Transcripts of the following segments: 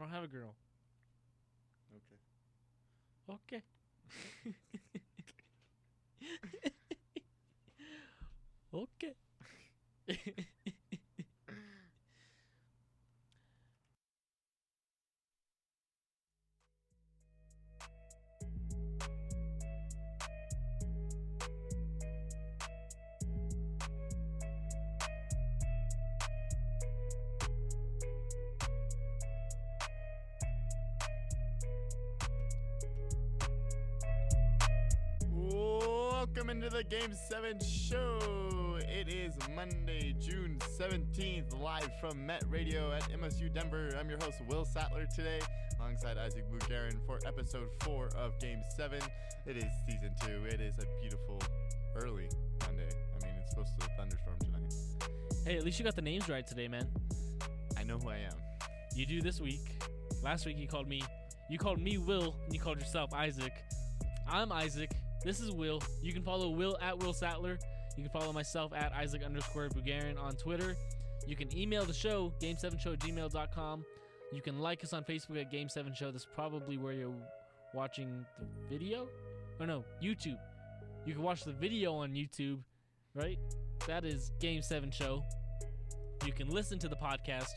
I don't have a girl. Okay. Okay. Welcome into the Game 7 show. It is Monday, June 17th, live from Met Radio at MSU Denver. I'm your host, Will Satler, today, alongside Isaac Bugarin for episode 4 of Game 7. It is season 2. It is a beautiful early Monday. I mean, it's supposed to thunderstorm tonight. Hey, at least you got the names right today, man. I know who I am. You do this week. Last week you called me Will, and you called yourself Isaac. I'm Isaac. This is Will. You can follow Will at Will Satler. You can follow myself at Isaac_Bugarin on Twitter. You can email the show, game7show@gmail.com. You can like us on Facebook at Game7Show. That's probably where you're watching the video. Or no, YouTube. You can watch the video on YouTube, right? That is Game7 Show. You can listen to the podcast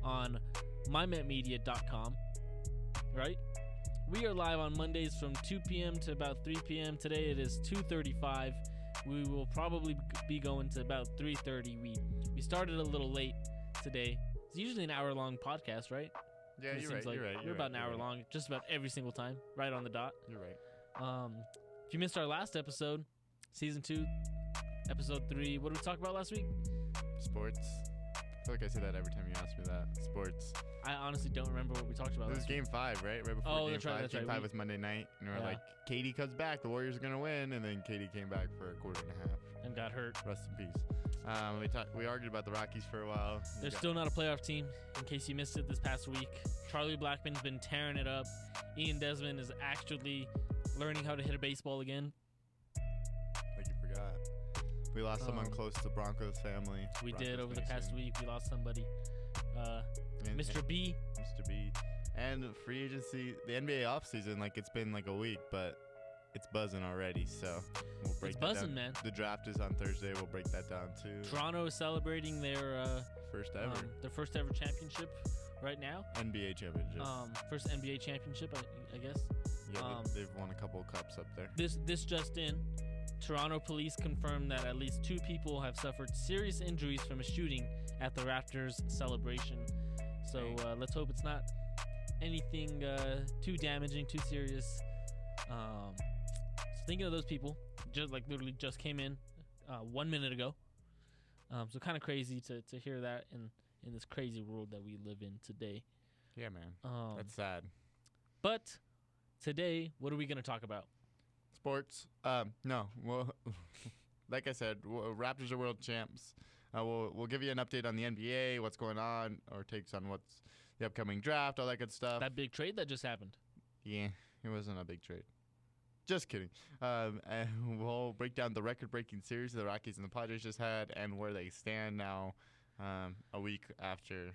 on mymetmedia.com, right? We are live on Mondays from 2 p.m. to about 3 p.m. Today it is 2:35. We will probably be going to about 3:30. We started a little late today. It's usually an hour-long podcast, right? Yeah, you're right. We're about an hour long, just about every single time, right on the dot. You're right. If you missed our last episode, Season 2, Episode 3, what did we talk about last week? Sports. I feel like I say that every time you ask me that. Sports. I honestly don't remember what we talked about. It was Game 5, right? Right before Game 5. That's right. Game 5 was Monday night, and we were like, Katie comes back, the Warriors are going to win, and then Katie came back for a quarter and a half. And got hurt. Rest in peace. We argued about the Rockies for a while. They're still not a playoff team, in case you missed it this past week. Charlie Blackmon's been tearing it up. Ian Desmond is actually learning how to hit a baseball again. Like you forgot. We lost someone close to the Broncos family. We Broncos did over the Mason. past week. We lost somebody. Mr. B. Mr. B. And free agency, the NBA offseason, like it's been like a week, but it's buzzing already. So we'll break It's that buzzing, down. man. The draft is on Thursday. We'll break that down too. Toronto is celebrating their first ever championship right now. NBA championship. First NBA championship, I guess. Yeah, they've won a couple of cups up there. This just in. Toronto police confirmed that at least 2 people have suffered serious injuries from a shooting at the Raptors celebration. So let's hope it's not anything too damaging, too serious. So thinking of those people, literally just came in 1 minute ago. So kind of crazy to hear that in this crazy world that we live in today. Yeah, man. That's sad. But today, what are we going to talk about? Sports. No. Well, like I said, Raptors are world champs. We'll give you an update on the NBA, what's going on, or takes on what's the upcoming draft, all that good stuff. That big trade that just happened. Yeah, it wasn't a big trade. Just kidding. And we'll break down the record-breaking series the Rockies and the Padres just had and where they stand now a week after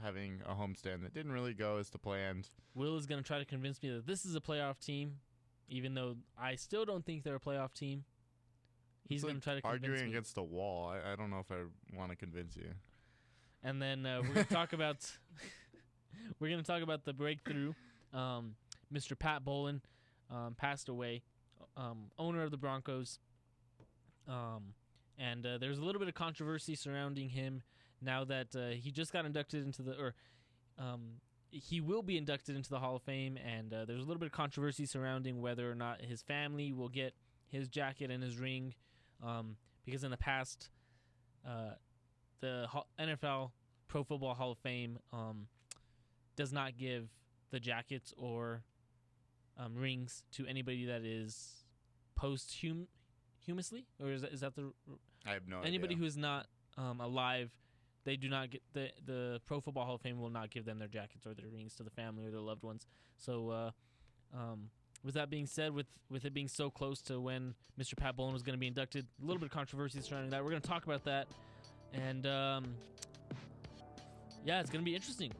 having a homestand that didn't really go as to planned. Will is going to try to convince me that this is a playoff team, even though I still don't think they're a playoff team. He's going to try to convince me. Arguing against the wall. I don't know if I want to convince you. And then we're going to talk about the breakthrough. Mr. Pat Bowlen passed away, owner of the Broncos. And there's a little bit of controversy surrounding him now that he just got inducted into he will be inducted into the Hall of Fame, and there's a little bit of controversy surrounding whether or not his family will get his jacket and his ring, because in the past, the NFL Pro Football Hall of Fame does not give the jackets or rings to anybody that is posthumously, or is that the? I have no idea. Anybody who is not alive. They do not get the Pro Football Hall of Fame will not give them their jackets or their rings to the family or their loved ones. So, with that being said, with it being so close to when Mr. Pat Bowlen was going to be inducted, a little bit of controversy surrounding that. We're going to talk about that, and it's going to be interesting.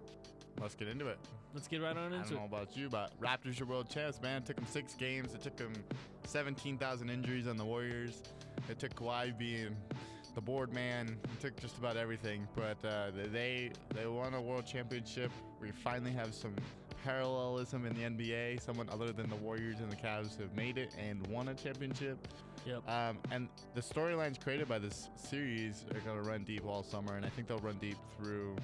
Let's get into it. Let's get right on I into don't know about you, but Raptors are world champs, man. It took them 6 games. It took them 17,000 injuries on the Warriors. It took Kawhi being the board man. It took just about everything. But they won a world championship. We finally have some parallelism in the NBA. Someone other than the Warriors and the Cavs have made it and won a championship. Yep. And the storylines created by this series are going to run deep all summer, and I think they'll run deep through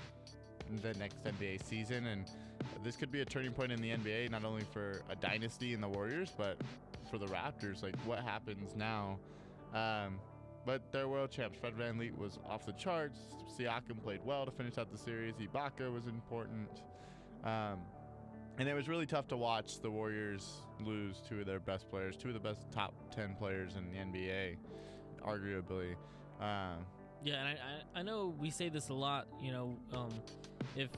the next NBA season. And this could be a turning point in the NBA, not only for a dynasty in the Warriors, but for the Raptors. Like, what happens now? But they're world champs. Fred VanVleet was off the charts. Siakam played well to finish out the series. Ibaka was important. And it was really tough to watch the Warriors lose 2 of their best players, 2 of the best top 10 players in the NBA, arguably. Yeah, and I know we say this a lot. You know, if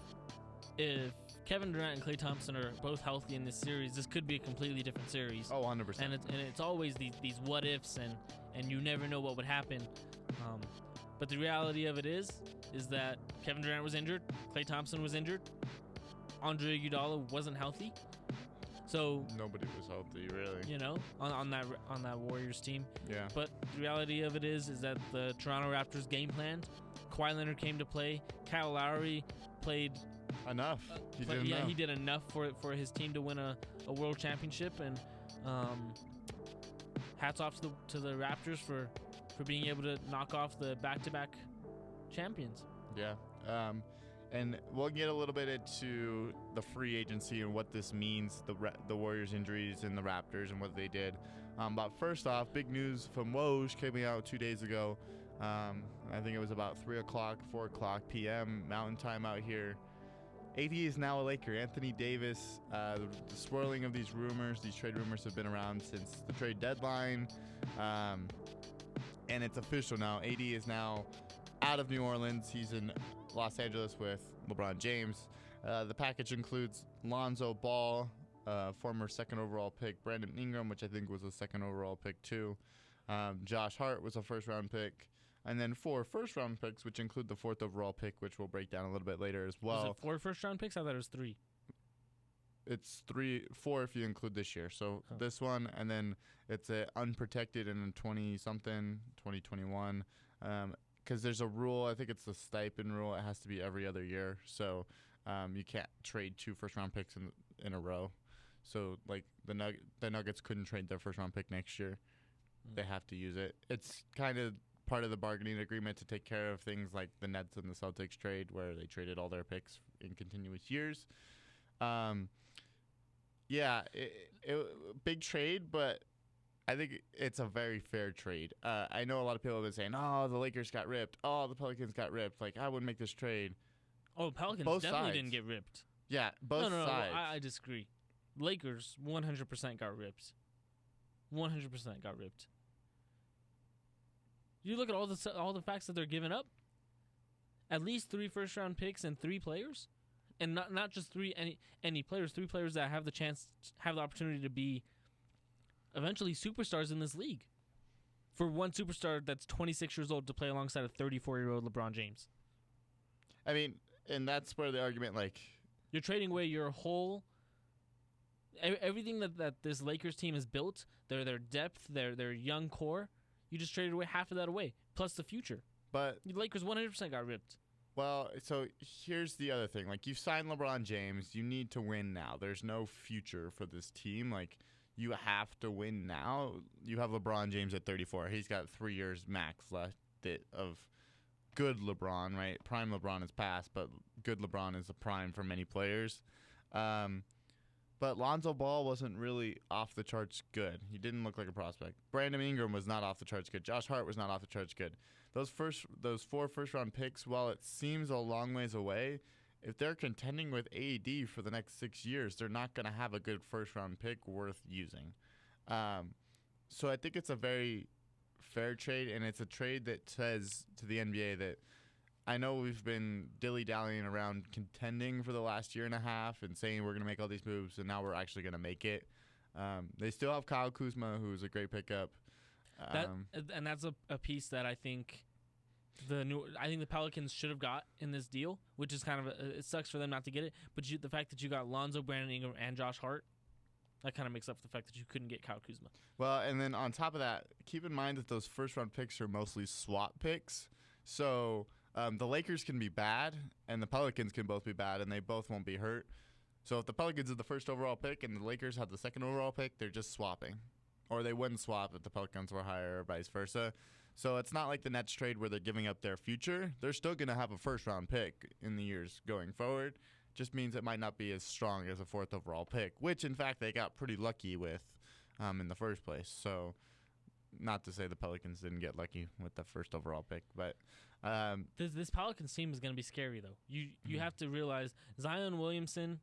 Kevin Durant and Klay Thompson are both healthy in this series, this could be a completely different series. Oh, 100%. And it's always these what ifs, and you never know what would happen. But the reality of it is that Kevin Durant was injured, Klay Thompson was injured, Andre Iguodala wasn't healthy, so nobody was healthy, really. You know, on that Warriors team. Yeah. But the reality of it is that the Toronto Raptors game planned. Kawhi Leonard came to play. Kyle Lowry played enough. He did enough for his team to win a world championship. And hats off to the Raptors for being able to knock off the back-to-back champions. Yeah. And we'll get a little bit into the free agency and what this means, the Warriors' injuries and the Raptors and what they did. But first off, big news from Woj coming out 2 days ago. I think it was about 3 o'clock, 4 o'clock p.m. Mountain Time out here. AD is now a Laker. Anthony Davis, the swirling of these rumors, these trade rumors have been around since the trade deadline. And it's official now. AD is now out of New Orleans. He's in Los Angeles with LeBron James. The package includes Lonzo Ball, former 2nd overall pick, Brandon Ingram, which I think was a 2nd overall pick too. Josh Hart was a 1st round pick. And then 4 first-round picks, which include the 4th overall pick, which we'll break down a little bit later as well. Was it 4 first-round picks? I thought it was 3. It's 4 if you include this year. So this one, and then it's unprotected in 20-something, 2021. Because there's a rule, I think it's the stipend rule. It has to be every other year. So you can't trade 2 first-round picks in a row. So, like, the Nuggets couldn't trade their first-round pick next year. They have to use it. It's kind of part of the bargaining agreement to take care of things like the Nets and the Celtics trade, where they traded all their picks in continuous years. Big trade, but I think it's a very fair trade. I know a lot of people have been saying, "Oh, the Lakers got ripped. Oh, the Pelicans got ripped." Like, I wouldn't make this trade. Oh, Pelicans both definitely sides didn't get ripped. Yeah, both sides. No, I disagree. Lakers 100% got ripped. 100% got ripped. You look at all the facts that they're giving up. At least 3 first-round picks and 3 players, and not just 3 any players. 3 players that have the opportunity to be eventually superstars in this league. For one superstar that's 26 years old to play alongside a 34-year-old LeBron James. I mean, and that's where the argument, like, you're trading away your whole everything that this Lakers team has built. Their depth, their young core. You just traded away half of that away, plus the future. But the Lakers 100% got ripped. Well, so here's the other thing. Like, you've signed LeBron James. You need to win now. There's no future for this team. Like, you have to win now. You have LeBron James at 34. He's got 3 years max left of good LeBron, right? Prime LeBron is past, but good LeBron is a prime for many players. But Lonzo Ball wasn't really off the charts good. He didn't look like a prospect. Brandon Ingram was not off the charts good. Josh Hart was not off the charts good. Those 4 first-round picks, while it seems a long ways away, if they're contending with AD for the next 6 years, they're not going to have a good first-round pick worth using. So I think it's a very fair trade, and it's a trade that says to the NBA that I know we've been dilly-dallying around contending for the last year and a half and saying we're going to make all these moves, and now we're actually going to make it. They still have Kyle Kuzma, who's a great pickup. And that's a piece that I think I think the Pelicans should have got in this deal, which is kind of it sucks for them not to get it. But the fact that you got Lonzo, Brandon Ingram, and Josh Hart, that kind of makes up for the fact that you couldn't get Kyle Kuzma. Well, and then on top of that, keep in mind that those first-round picks are mostly swap picks. So the Lakers can be bad, and the Pelicans can both be bad, and they both won't be hurt. So if the Pelicans are the first overall pick and the Lakers have the second overall pick, they're just swapping. Or they wouldn't swap if the Pelicans were higher or vice versa. So it's not like the Nets trade where they're giving up their future. They're still going to have a first-round pick in the years going forward. Just means it might not be as strong as a fourth overall pick, which, in fact, they got pretty lucky with in the first place. So not to say the Pelicans didn't get lucky with the first overall pick, but this Pelicans team is going to be scary, though. You have to realize Zion Williamson,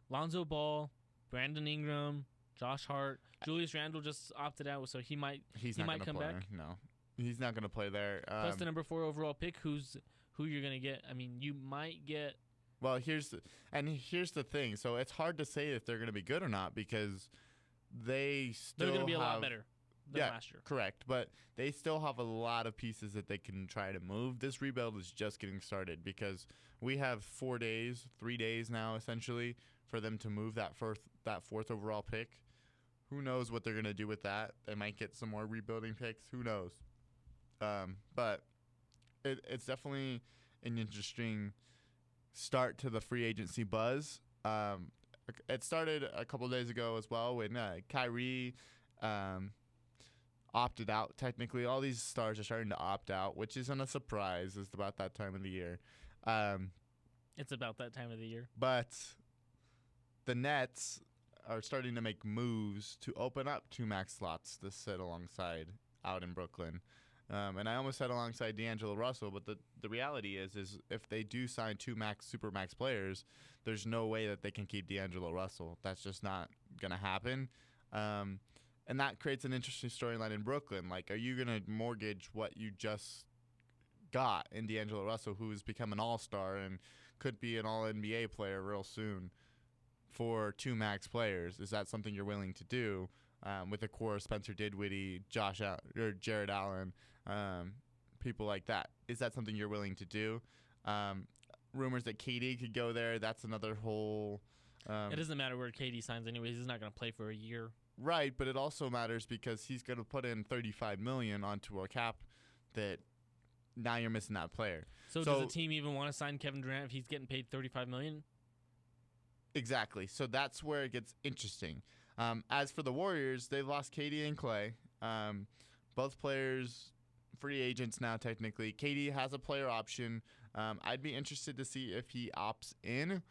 Lonzo Ball, Brandon Ingram, Josh Hart, Julius Randle just opted out, so he might come play. back. No, he's not going to play there. Plus the number 4 overall pick, who you're going to get. I mean, you might get. Well, here's the thing. So it's hard to say if they're going to be good or not because they're going to be a lot better than last year. Correct, but they still have a lot of pieces that they can try to move. This rebuild is just getting started because we have 3 days now essentially for them to move that fourth overall pick. Who knows what they're going to do with that? They might get some more rebuilding picks. Who knows? But it's definitely an interesting start to the free agency buzz. It started a couple days ago as well when Kyrie opted out. Technically, all these stars are starting to opt out, which isn't a surprise. It's about that time of the year. It's about that time of the year. But the Nets are starting to make moves to open up 2 max slots to sit alongside out in Brooklyn. And I almost said alongside D'Angelo Russell, but the reality is if they do sign 2 super max players, there's no way that they can keep D'Angelo Russell. That's just not going to happen. And that creates an interesting storyline in Brooklyn. Like, are you going to mortgage what you just got in D'Angelo Russell, who has become an all-star and could be an all-NBA player real soon, for 2 max players? Is that something you're willing to do with a core of Spencer Dinwiddie, Jared Allen, people like that? Is that something you're willing to do? Rumors that KD could go there. That's another whole. It doesn't matter where KD signs anyways. He's not going to play for a year. Right, but it also matters because he's going to put in $35 million onto a cap that now you're missing that player. So does the team even want to sign Kevin Durant if he's getting paid $35 million? Exactly. So that's where it gets interesting. As for the Warriors, they've lost KD and Clay. Both players free agents now technically. KD has a player option. I'd be interested to see if he opts in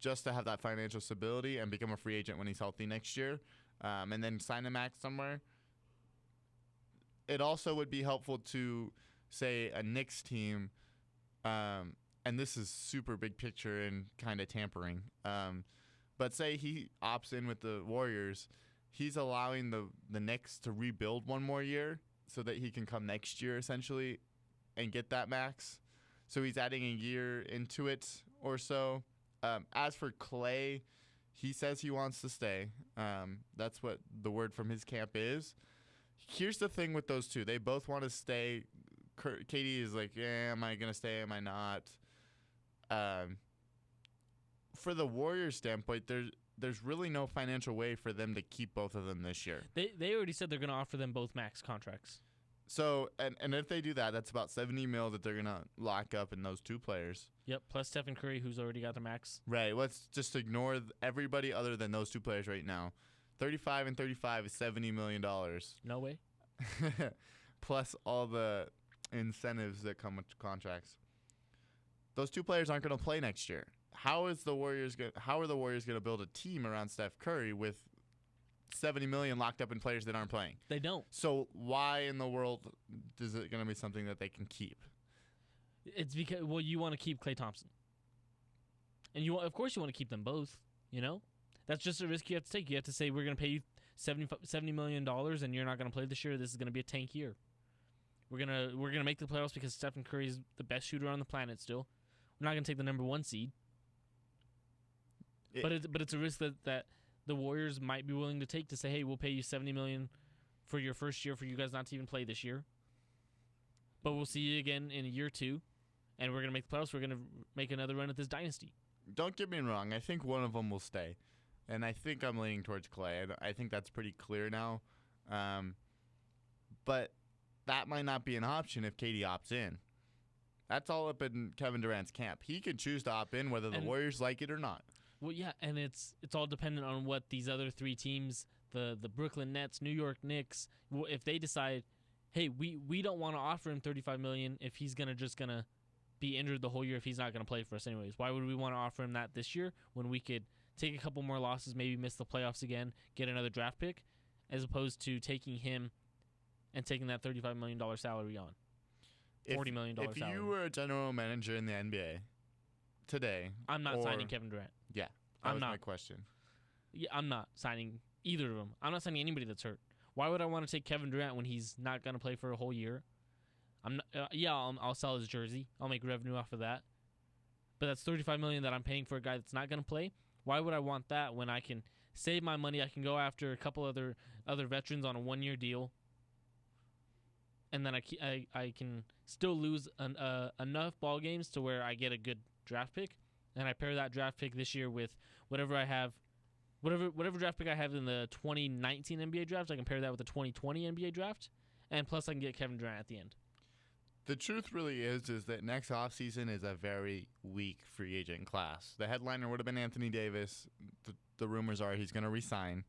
just to have that financial stability and become a free agent when he's healthy next year, and then sign a max somewhere. It also would be helpful to, say, a Knicks team, and this is super big picture and kind of tampering, but say he opts in with the Warriors, he's allowing the Knicks to rebuild one more year so that he can come next year essentially and get that max. So he's adding a year into it or so. As for Clay, he says he wants to stay. That's what the word from his camp is. Here's the thing with those two. They both want to stay. KD is like, yeah, am I going to stay? Am I not? For the Warriors standpoint, there's really no financial way for them to keep both of them this year. They already said they're going to offer them both max contracts. So, and if they do that, that's about $70 million that they're going to lock up in those two players. Yep, plus Stephen Curry, who's already got the max. Right, let's just ignore everybody other than those two players right now. 35 and 35 is $70 million. No way. Plus all the incentives that come with contracts. Those two players aren't going to play next year. How are the Warriors going to build a team around Steph Curry with $70 million locked up in players that aren't playing? They don't. So why in the world is it going to be something that they can keep? It's because, well, you want to keep Klay Thompson. And of course you want to keep them both, you know? That's just a risk you have to take. You have to say, we're going to pay you $70 million and you're not going to play this year. This is going to be a tank year. We're gonna make the playoffs because Stephen Curry is the best shooter on the planet still. We're not going to take the number 1 seed. But it's a risk that the Warriors might be willing to take to say, hey, we'll pay you $70 million for your first year for you guys not to even play this year. But we'll see you again in a year or two, and we're going to make the playoffs. We're going to make another run at this dynasty. Don't get me wrong. I think one of them will stay. And I think I'm leaning towards Clay. I think that's pretty clear now. But that might not be an option if KD opts in. That's all up in Kevin Durant's camp. He can choose to opt in whether the Warriors like it or not. Well, yeah, and it's all dependent on what these other three teams, the Brooklyn Nets, New York Knicks, if they decide, hey, we don't want to offer him $35 million if he's just gonna be injured the whole year if he's not gonna play for us anyways. Why would we want to offer him that this year when we could take a couple more losses, maybe miss the playoffs again, get another draft pick, as opposed to taking him and taking that $35 million salary on. $40 million salary. If you were a general manager in the NBA today, I'm not signing Kevin Durant. Yeah, that was my question. Yeah, I'm not signing either of them. I'm not signing anybody that's hurt. Why would I want to take Kevin Durant when he's not going to play for a whole year? I'm not, I'll sell his jersey. I'll make revenue off of that. But that's $35 million that I'm paying for a guy that's not going to play. Why would I want that when I can save my money? I can go after a couple other veterans on a 1-year deal, and then I can still lose enough ball games to where I get a good draft pick, and I pair that draft pick this year with whatever I have, whatever draft pick I have in the 2019 NBA draft. I can pair that with the 2020 NBA draft, and plus I can get Kevin Durant at the end. The truth really is that next offseason is a very weak free agent class. The headliner would have been Anthony Davis. The rumors are he's going to resign.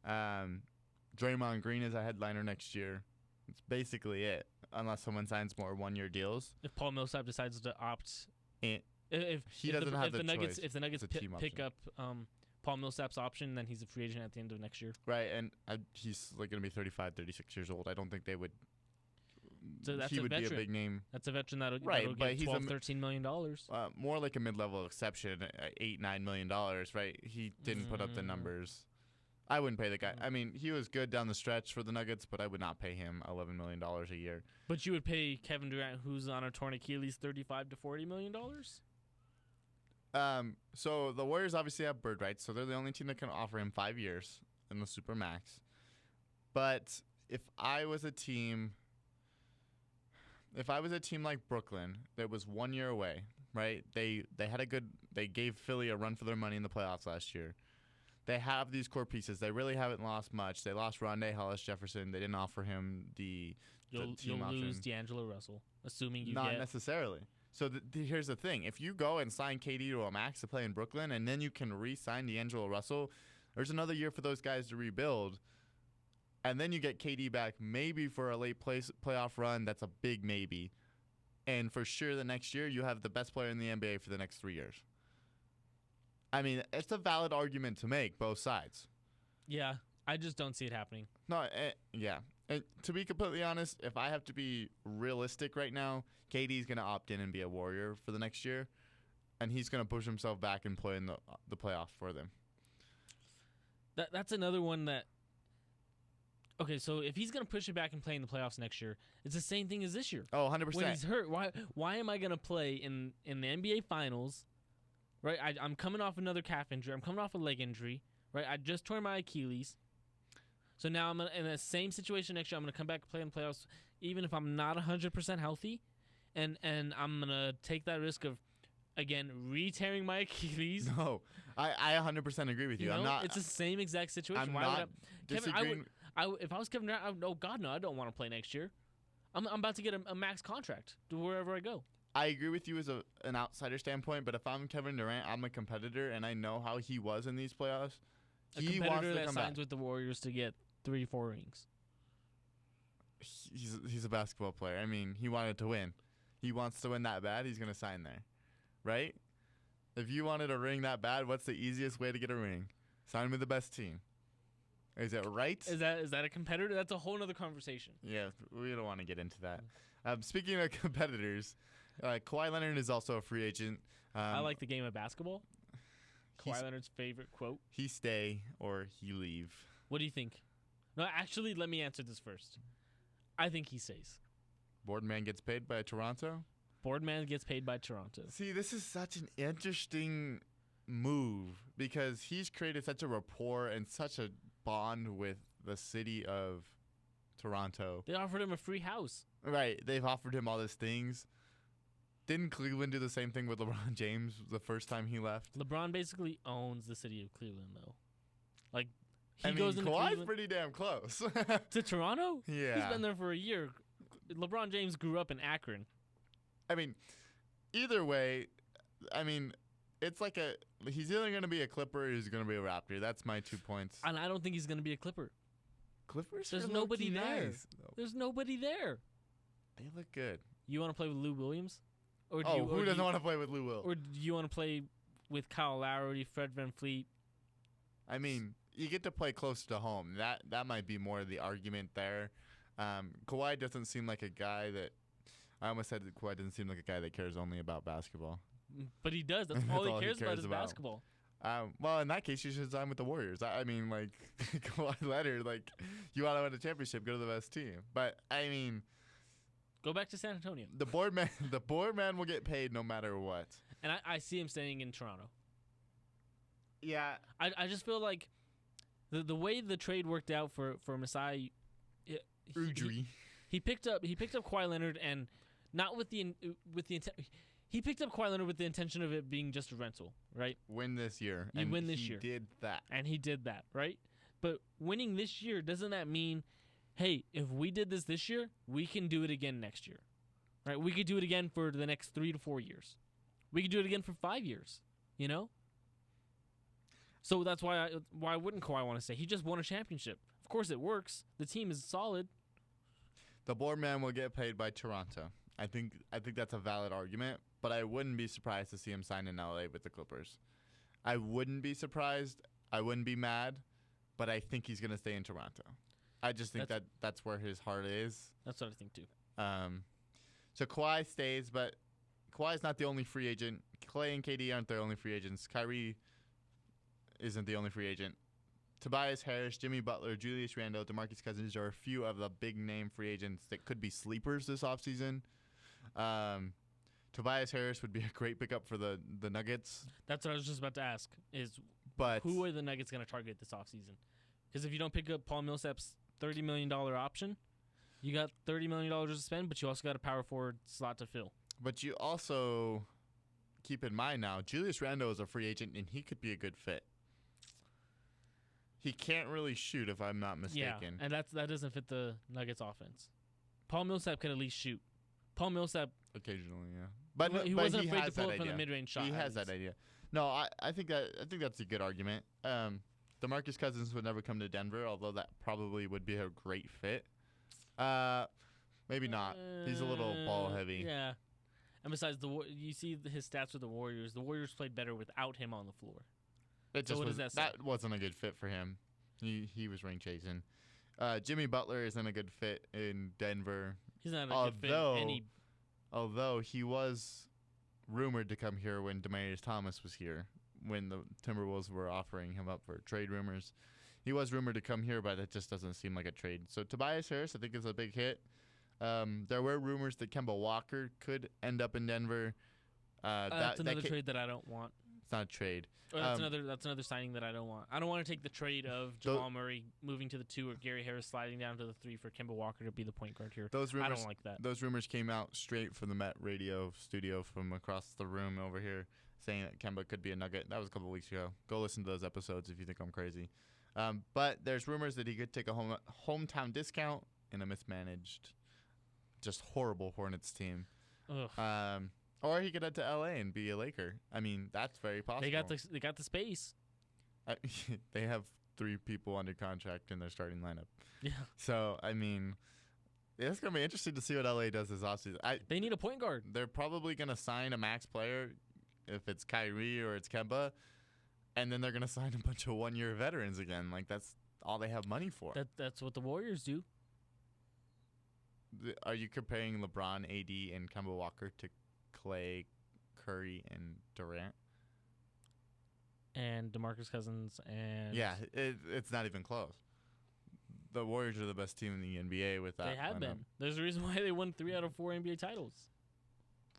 Draymond Green is a headliner next year. It's basically it, unless someone signs more 1-year deals. If Paul Millsap decides to opt, if the Nuggets pick up Paul Millsap's option, then he's a free agent at the end of next year. Right, and he's going to be 35, 36 years old. I don't think they would. So he would be a big name. That's a veteran that'll but get he's $13 million. More like a mid-level exception, $8-9 million. Right? He didn't put up the numbers. I wouldn't pay the guy. I mean, he was good down the stretch for the Nuggets, but I would not pay him $11 million a year. But you would pay Kevin Durant, who's on a torn Achilles, $35 to $40 million? So the Warriors obviously have bird rights, so they're the only team that can offer him 5 years in the Supermax. But if I was a team like Brooklyn that was 1 year away, right? They gave Philly a run for their money in the playoffs last year. They have these core pieces. They really haven't lost much. They lost Rondé Hollis Jefferson. They didn't offer him the team option. You'll lose D'Angelo Russell, assuming you Not necessarily. So here's the thing. If you go and sign KD to a max to play in Brooklyn, and then you can re-sign D'Angelo Russell, there's another year for those guys to rebuild. And then you get KD back maybe for a late playoff run. That's a big maybe. And for sure the next year you have the best player in the NBA for the next 3 years. I mean, it's a valid argument to make, both sides. Yeah, I just don't see it happening. No, yeah. And to be completely honest, if I have to be realistic right now, KD's going to opt in and be a Warrior for the next year. And he's going to push himself back and play in the playoffs for them. That's another one that... Okay, so if he's going to push it back and play in the playoffs next year, it's the same thing as this year. Oh, 100%. When he's hurt, why am I going to play in the NBA Finals, right? I'm coming off another calf injury. I'm coming off a leg injury, right? I just tore my Achilles. So now I'm in the same situation next year. I'm going to come back and play in the playoffs even if I'm not 100% healthy, and I'm going to take that risk of, again, re-tearing my Achilles. No, I 100% agree with you. I'm not. It's the same exact situation. I'm not disagreeing. If I was Kevin Durant, oh God, no, I don't want to play next year. I'm about to get a max contract to wherever I go. I agree with you as an outsider standpoint, but if I'm Kevin Durant, I'm a competitor, and I know how he was in these playoffs. He wants to come signs with the Warriors to get 3-4 rings. He's a basketball player. I mean, he wanted to win. He wants to win that bad. He's going to sign there, right? If you wanted a ring that bad, what's the easiest way to get a ring? Sign with the best team. Is it right? Is that a competitor? That's a whole other conversation. Yeah, we don't want to get into that. Speaking of competitors, Kawhi Leonard is also a free agent. I like the game of basketball. Kawhi Leonard's favorite quote. He stay or he leave. What do you think? No, actually, let me answer this first. I think he stays. Boardman gets paid by Toronto? Boardman gets paid by Toronto. See, this is such an interesting move because he's created such a rapport and such a bond with the city of Toronto. They offered him a free house. Right. They've offered him all these things. Didn't Cleveland do the same thing with LeBron James the first time he left? LeBron basically owns the city of Cleveland, though. Like, he I mean, goes into Kawhi's Cleveland pretty damn close. to Toronto. Yeah. He's been there for a year. LeBron James grew up in Akron. I mean, either way, I mean, it's like he's either going to be a Clipper or he's going to be a Raptor. That's my 2 points. And I don't think he's going to be a Clipper. Clippers? There's are nobody low-key there. nice. There's nobody there. They look good. You want to play with Lou Williams? Or Who doesn't want to play with Lou Will? Or do you want to play with Kyle Lowry, Fred VanVleet? I mean, you get to play close to home. That might be more of the argument there. Kawhi doesn't seem like a guy that – I almost said that Kawhi doesn't seem like a guy that cares only about basketball. But he does. That's all he cares about is basketball. Well, in that case, you should sign with the Warriors. I mean, like, Kawhi Leonard, like, you want to win a championship, go to the best team. But, I mean – go back to San Antonio. the board man will get paid no matter what. And I see him staying in Toronto. Yeah. I just feel like the way the trade worked out for Masai Ujiri. he picked up Kawhi Leonard and not with the intent. He picked up Kawhi Leonard with the intention of it being just a rental, right? Win this year. You win this year. He did that. And he did that, right? But winning this year, doesn't that mean, hey, if we did this year, we can do it again next year, right? We could do it again for the next 3 to 4 years. We could do it again for 5 years, you know? So that's why wouldn't Kawhi want to stay? He just won a championship. Of course it works. The team is solid. The board man will get paid by Toronto. I think that's a valid argument, but I wouldn't be surprised to see him sign in LA with the Clippers. I wouldn't be surprised. I wouldn't be mad, but I think he's going to stay in Toronto. I just think that's where his heart is. That's what I think too. So Kawhi stays, but Kawhi's not the only free agent. Klay and KD aren't the only free agents. Kyrie isn't the only free agent. Tobias Harris, Jimmy Butler, Julius Randle, DeMarcus Cousins are a few of the big-name free agents that could be sleepers this offseason. Tobias Harris would be a great pickup for the Nuggets. That's what I was just about to ask, but who are the Nuggets going to target this offseason? Because if you don't pick up Paul Millsap's $30 million option, you got $30 million to spend, but you also got a power forward slot to fill. But you also keep in mind now, Julius Randle is a free agent, and he could be a good fit. He can't really shoot, if I'm not mistaken. Yeah, and that doesn't fit the Nuggets offense. Paul Millsap can at least shoot. Paul Millsap occasionally, yeah, but he wasn't afraid to pull it from the mid-range shot. He has that idea. No, I think that's a good argument. DeMarcus Cousins would never come to Denver, although that probably would be a great fit. Maybe not. He's a little ball heavy. Yeah, and besides, you see his stats with the Warriors. The Warriors played better without him on the floor. That wasn't a good fit for him. He was ring chasing. Jimmy Butler isn't a good fit in Denver. He's not a good fit. Although he was rumored to come here when Demaryius Thomas was here, when the Timberwolves were offering him up for trade rumors. He was rumored to come here, but it just doesn't seem like a trade. So Tobias Harris, I think, is a big hit. There were rumors that Kemba Walker could end up in Denver. That's another trade that I don't want. It's not a trade. That's another signing that I don't want. I don't want to take the trade of Jamal Murray moving to the 2 or Gary Harris sliding down to the 3 for Kemba Walker to be the point guard here. I don't like that. Those rumors came out straight from the Met Radio studio from across the room over here, saying that Kemba could be a Nugget. That was a couple weeks ago. Go listen to those episodes if you think I'm crazy. But there's rumors that he could take a hometown discount in a mismanaged, just horrible Hornets team. Ugh. Or he could head to LA and be a Laker. I mean, that's very possible. They got the space. They have 3 people under contract in their starting lineup. Yeah. So, I mean, it's going to be interesting to see what LA does this offseason. They need a point guard. They're probably going to sign a max player if it's Kyrie or it's Kemba, and then they're going to sign a bunch of one-year veterans again. Like, that's all they have money for. That's what the Warriors do. Are you comparing LeBron, AD, and Kemba Walker to Clay, Curry, and Durant? And DeMarcus Cousins and... Yeah, it's not even close. The Warriors are the best team in the NBA with that. They have been. There's a reason why they won 3 out of 4 NBA titles.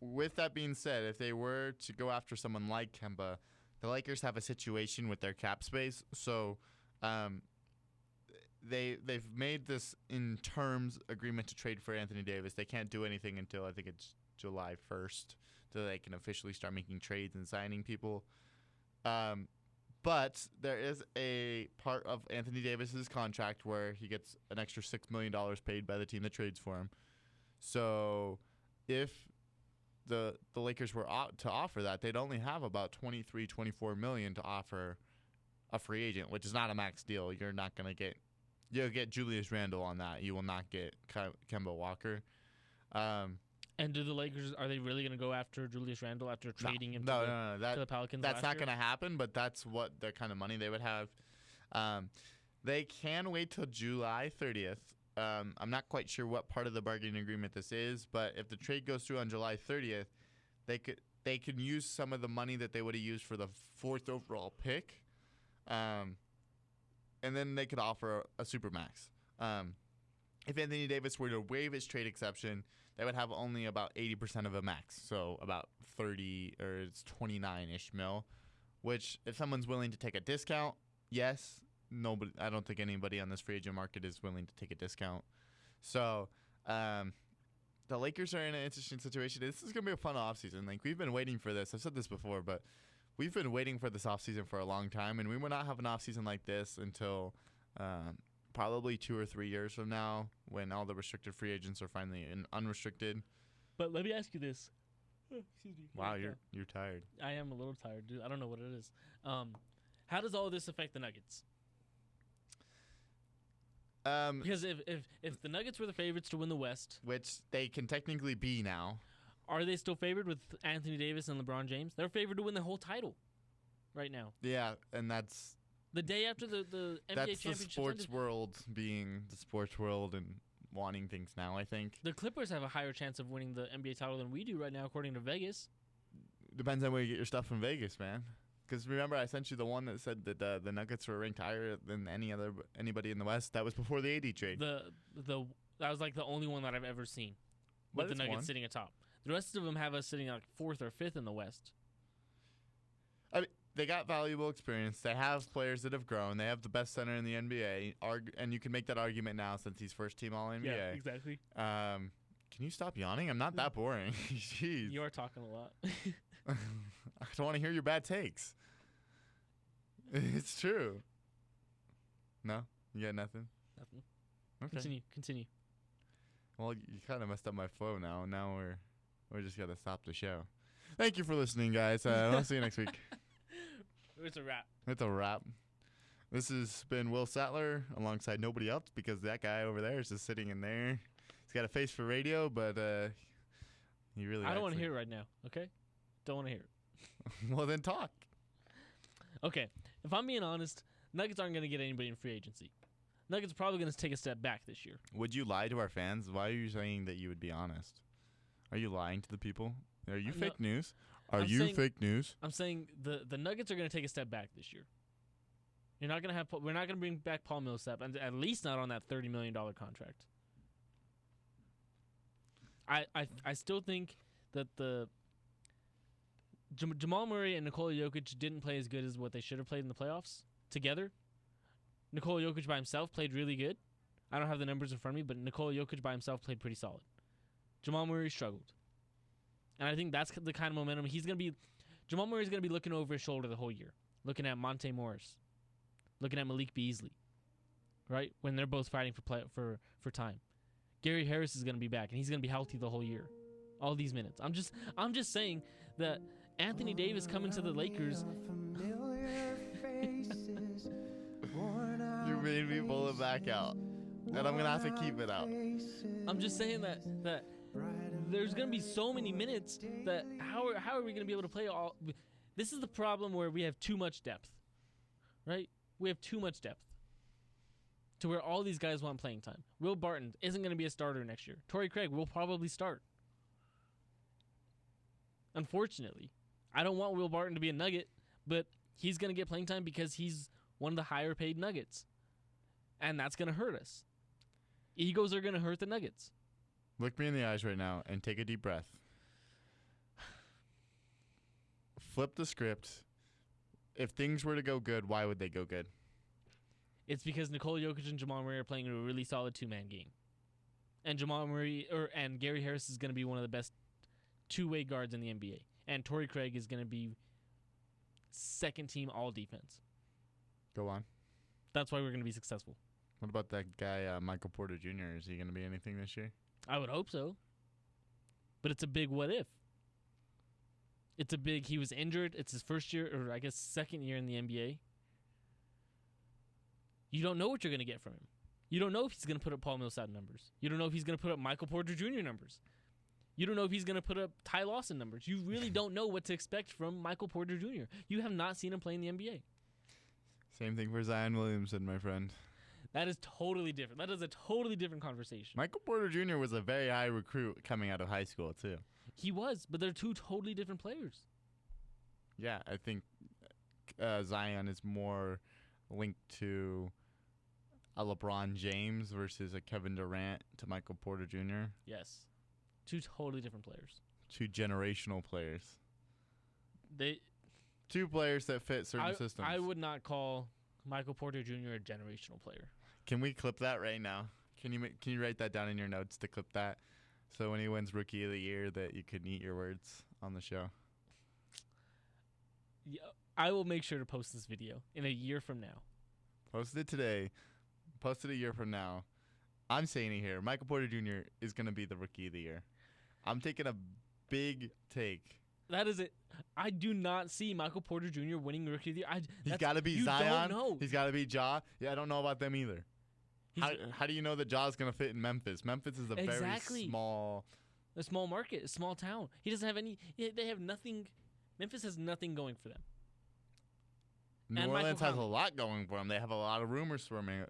With that being said, if they were to go after someone like Kemba, the Lakers have a situation with their cap space. So they've made this in terms agreement to trade for Anthony Davis. They can't do anything until I think it's July 1st, so they can officially start making trades and signing people. But there is a part of Anthony Davis's contract where he gets an extra $6 million paid by the team that trades for him. So if the Lakers were to offer that, they'd only have about $23-24 million to offer a free agent, which is not a max deal. You're not going to get – you'll get Julius Randle on that. You will not get Kemba Walker. And do the Lakers, are they really going to go after Julius Randle after trading him to the Pelicans? That's not going to happen, but that's what the kind of money they would have. They can wait till July 30th. I'm not quite sure what part of the bargaining agreement this is, but if the trade goes through on July 30th, they could use some of the money that they would have used for the 4th overall pick, and then they could offer a supermax. If Anthony Davis were to waive his trade exception, they would have only about 80% of a max, so about 30 or it's 29-ish mil, which if someone's willing to take a discount, yes. Nobody, I don't think anybody on this free agent market is willing to take a discount. So the Lakers are in an interesting situation. This is going to be a fun offseason. Like, we've been waiting for this. I've said this before, but we've been waiting for this offseason for a long time, and we will not have an offseason like this until probably 2 or 3 years from now, when all the restricted free agents are finally unrestricted. But let me ask you this. Excuse me. Wow, you're tired. I am a little tired, dude. I don't know what it is. How does all of this affect the Nuggets? Because if the Nuggets were the favorites to win the West, which they can technically be now, are they still favored with Anthony Davis and LeBron James? They're favored to win the whole title right now. Yeah, and that's the day after the NBA championship. That's the sports world being the sports world and wanting things now, I think. The Clippers have a higher chance of winning the NBA title than we do right now, according to Vegas. Depends on where you get your stuff from Vegas, man. Because remember, I sent you the one that said that the Nuggets were ranked higher than anybody in the West. That was before the AD trade. That was like the only one that I've ever seen with the Nuggets sitting atop. The rest of them have us sitting like 4th or 5th in the West. I mean, they got valuable experience. They have players that have grown. They have the best center in the NBA, and you can make that argument now since he's first team All NBA. Yeah, exactly. Can you stop yawning? I'm not that boring. Jeez. You are talking a lot. I don't want to hear your bad takes. It's true. No? You got nothing? Nothing. Okay. Continue. Well, you kind of messed up my flow now. Now we're just got to stop the show. Thank you for listening, guys. I'll see you next week. It's a wrap. It's a wrap. This has been Will Satler alongside nobody else because that guy over there is just sitting in there. He's got a face for radio, but he really I don't want to hear it right now, okay? Don't want to hear it. Well, then talk. Okay. If I'm being honest, Nuggets aren't going to get anybody in free agency. Nuggets are probably going to take a step back this year. Would you lie to our fans? Why are you saying that you would be honest? Are you lying to the people? Are you fake news? Are you fake news? I'm saying the Nuggets are going to take a step back this year. You're not going to have. We're not going to bring back Paul Millsap, and at least not on that $30 million contract. I still think that the Jamal Murray and Nikola Jokic didn't play as good as what they should have played in the playoffs together. Nikola Jokic by himself played really good. I don't have the numbers in front of me, but Nikola Jokic by himself played pretty solid. Jamal Murray struggled. And I think that's the kind of momentum Jamal Murray's going to be looking over his shoulder the whole year, looking at Monte Morris, looking at Malik Beasley, right? When they're both fighting for time. Gary Harris is going to be back, and he's going to be healthy the whole year. All these minutes. I'm just saying that Anthony Davis coming to the Lakers. You made me pull it back out, and I'm gonna have to keep it out. I'm just saying that there's gonna be so many minutes that how are we gonna be able to play all? This is the problem where we have too much depth, right? We have too much depth to where all these guys want playing time. Will Barton isn't gonna be a starter next year. Torrey Craig will probably start. Unfortunately, I don't want Will Barton to be a Nugget, but he's going to get playing time because he's one of the higher paid Nuggets. And that's going to hurt us. Egos are going to hurt the Nuggets. Look me in the eyes right now and take a deep breath. Flip the script. If things were to go good, why would they go good? It's because Nikola Jokic and Jamal Murray are playing a really solid two-man game. And and Gary Harris is going to be one of the best two-way guards in the NBA. And Torrey Craig is going to be second team all defense. Go on. That's why we're going to be successful. What about that guy, Michael Porter Jr.? Is he going to be anything this year? I would hope so. But it's a big what if. He was injured. It's his first year, or I guess second year in the NBA. You don't know what you're going to get from him. You don't know if he's going to put up Paul Millsap numbers. You don't know if he's going to put up Michael Porter Jr. numbers. You don't know if he's going to put up Ty Lawson numbers. You really don't know what to expect from Michael Porter Jr. You have not seen him play in the NBA. Same thing for Zion Williamson, my friend. That is totally different. That is a totally different conversation. Michael Porter Jr. was a very high recruit coming out of high school, too. He was, but they're two totally different players. Yeah, I think Zion is more linked to a LeBron James versus a Kevin Durant to Michael Porter Jr. Yes. Two totally different players. Two generational players. Two players that fit certain systems. I would not call Michael Porter Jr. a generational player. Can we clip that right now? Can you write that down in your notes to clip that? So when he wins Rookie of the Year, that you could eat your words on the show. Yeah, I will make sure to post this video in a year from now. Post it today. Post it a year from now. I'm saying it here. Michael Porter Jr. is going to be the Rookie of the Year. I'm taking a big take. That is it. I do not see Michael Porter Jr. winning Rookie of the Year. He's got to be Zion. Don't know. He's got to be Ja. Yeah, I don't know about them either. How do you know that Ja's going to fit in Memphis? Memphis is a very small... A small market, a small town. He doesn't have any... They have nothing... Memphis has nothing going for them. New Orleans has a lot going for them. They have a lot of rumors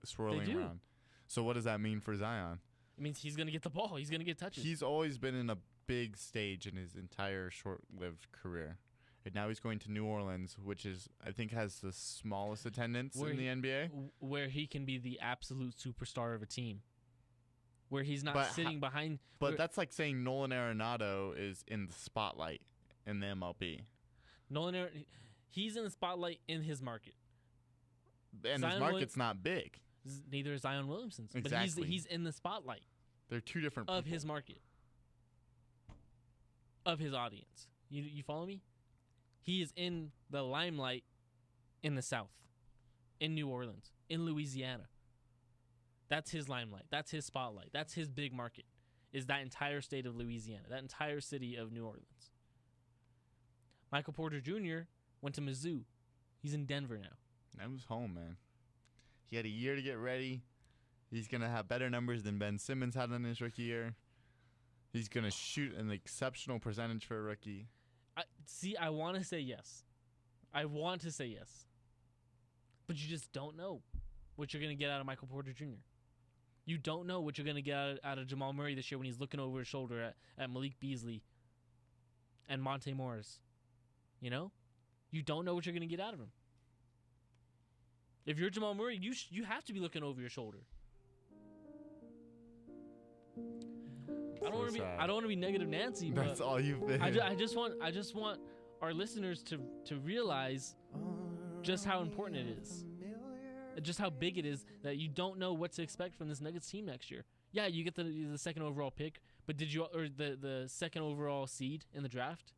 swirling around. So what does that mean for Zion? It means he's going to get the ball. He's going to get touches. He's always been in a big stage in his entire short-lived career. And now he's going to New Orleans, which I think has the smallest attendance in the NBA. Where he can be the absolute superstar of a team. Where he's not sitting behind. But that's like saying Nolan Arenado is in the spotlight in the MLB. He's in the spotlight in his market. And his market's not big. Neither is Zion Williamson's. Exactly. But he's in the spotlight. They're two different of people. His market. Of his audience. You follow me? He is in the limelight in the South. In New Orleans. In Louisiana. That's his limelight. That's his spotlight. That's his big market. Is that entire state of Louisiana. That entire city of New Orleans. Michael Porter Jr. went to Mizzou. He's in Denver now. That was home, man. He had a year to get ready. He's going to have better numbers than Ben Simmons had in his rookie year. He's going to shoot an exceptional percentage for a rookie. I want to say yes. I want to say yes. But you just don't know what you're going to get out of Michael Porter Jr. You don't know what you're going to get out of Jamal Murray this year when he's looking over his shoulder at Malik Beasley and Monte Morris. You know? You don't know what you're going to get out of him. If you're Jamal Murray, you have to be looking over your shoulder. I don't want to be negative Nancy, but that's all you've been. I just want our listeners to realize just how important it is. Just how big it is that you don't know what to expect from this Nuggets team next year. Yeah, you get the second overall pick, but the second overall seed in the draft?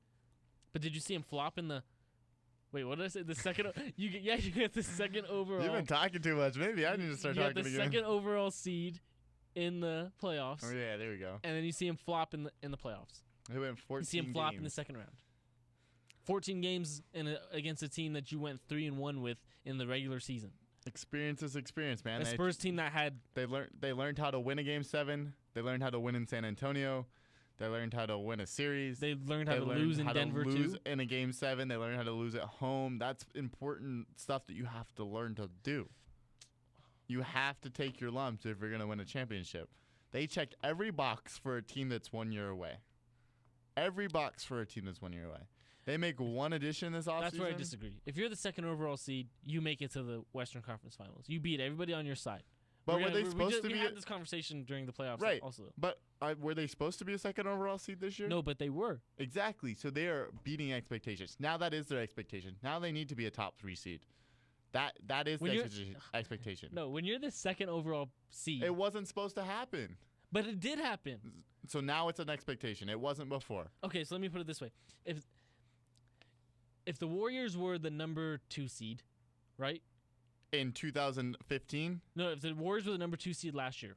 But did you see him flop in the... Wait, what did I say? The second... you get the second overall... You've been talking too much. Maybe I need to start talking again. You get the second overall seed in the playoffs. Oh, yeah, there we go. And then you see him flop in the playoffs. He went 14 You see him flop in the second round. 14 games against a team that you went 3-1 with in the regular season. Experience is experience, man. A Spurs team that had... They learned how to win a Game 7. They learned how to win in San Antonio. They learned how to win a series. They learned how to lose in Denver, too. Lose in a Game 7. They learned how to lose at home. That's important stuff that you have to learn to do. You have to take your lumps if you're going to win a championship. They checked every box for a team that's 1 year away. Every box for a team that's 1 year away. They make one addition this offseason. That's where I disagree. If you're the second overall seed, you make it to the Western Conference Finals. You beat everybody on your side. But were they supposed to be... We had this conversation during the playoffs also. But were they supposed to be a second overall seed this year? No, but they were. Exactly. So they are beating expectations. Now that is their expectation. Now they need to be a top 3 seed. That is When the you're- expectation. No, when you're the second overall seed. It wasn't supposed to happen. But it did happen. So now it's an expectation. It wasn't before. Okay, so let me put it this way. If the Warriors were the number 2 seed, right? In 2015, No, if the Warriors were the number 2 seed last year.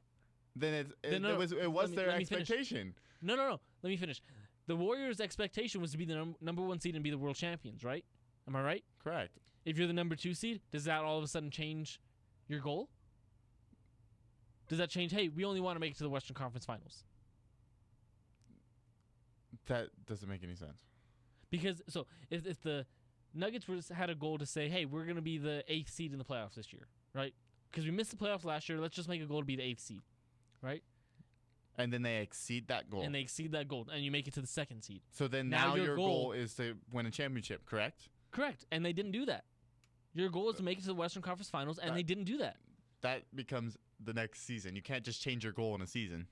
then No, it was their let me finish. expectation. No. Let me finish. The Warriors' expectation was to be the number 1 seed and be the world champions, right? Am I right? Correct. If you're the number 2 seed, does that all of a sudden change your goal? Does that change, hey, we only want to make it to the Western Conference Finals? That doesn't make any sense. Because, so, if the Nuggets had a goal to say, hey, we're going to be the 8th seed in the playoffs this year, right? Because we missed the playoffs last year, let's just make a goal to be the 8th seed, right? And then they exceed that goal. And they exceed that goal, and you make it to the 2nd seed. So then Now now your your goal goal is to win a championship, correct? Correct, and they didn't do that. Your goal is to make it to the Western Conference Finals, and they didn't do that. That becomes the next season. You can't just change your goal in a season.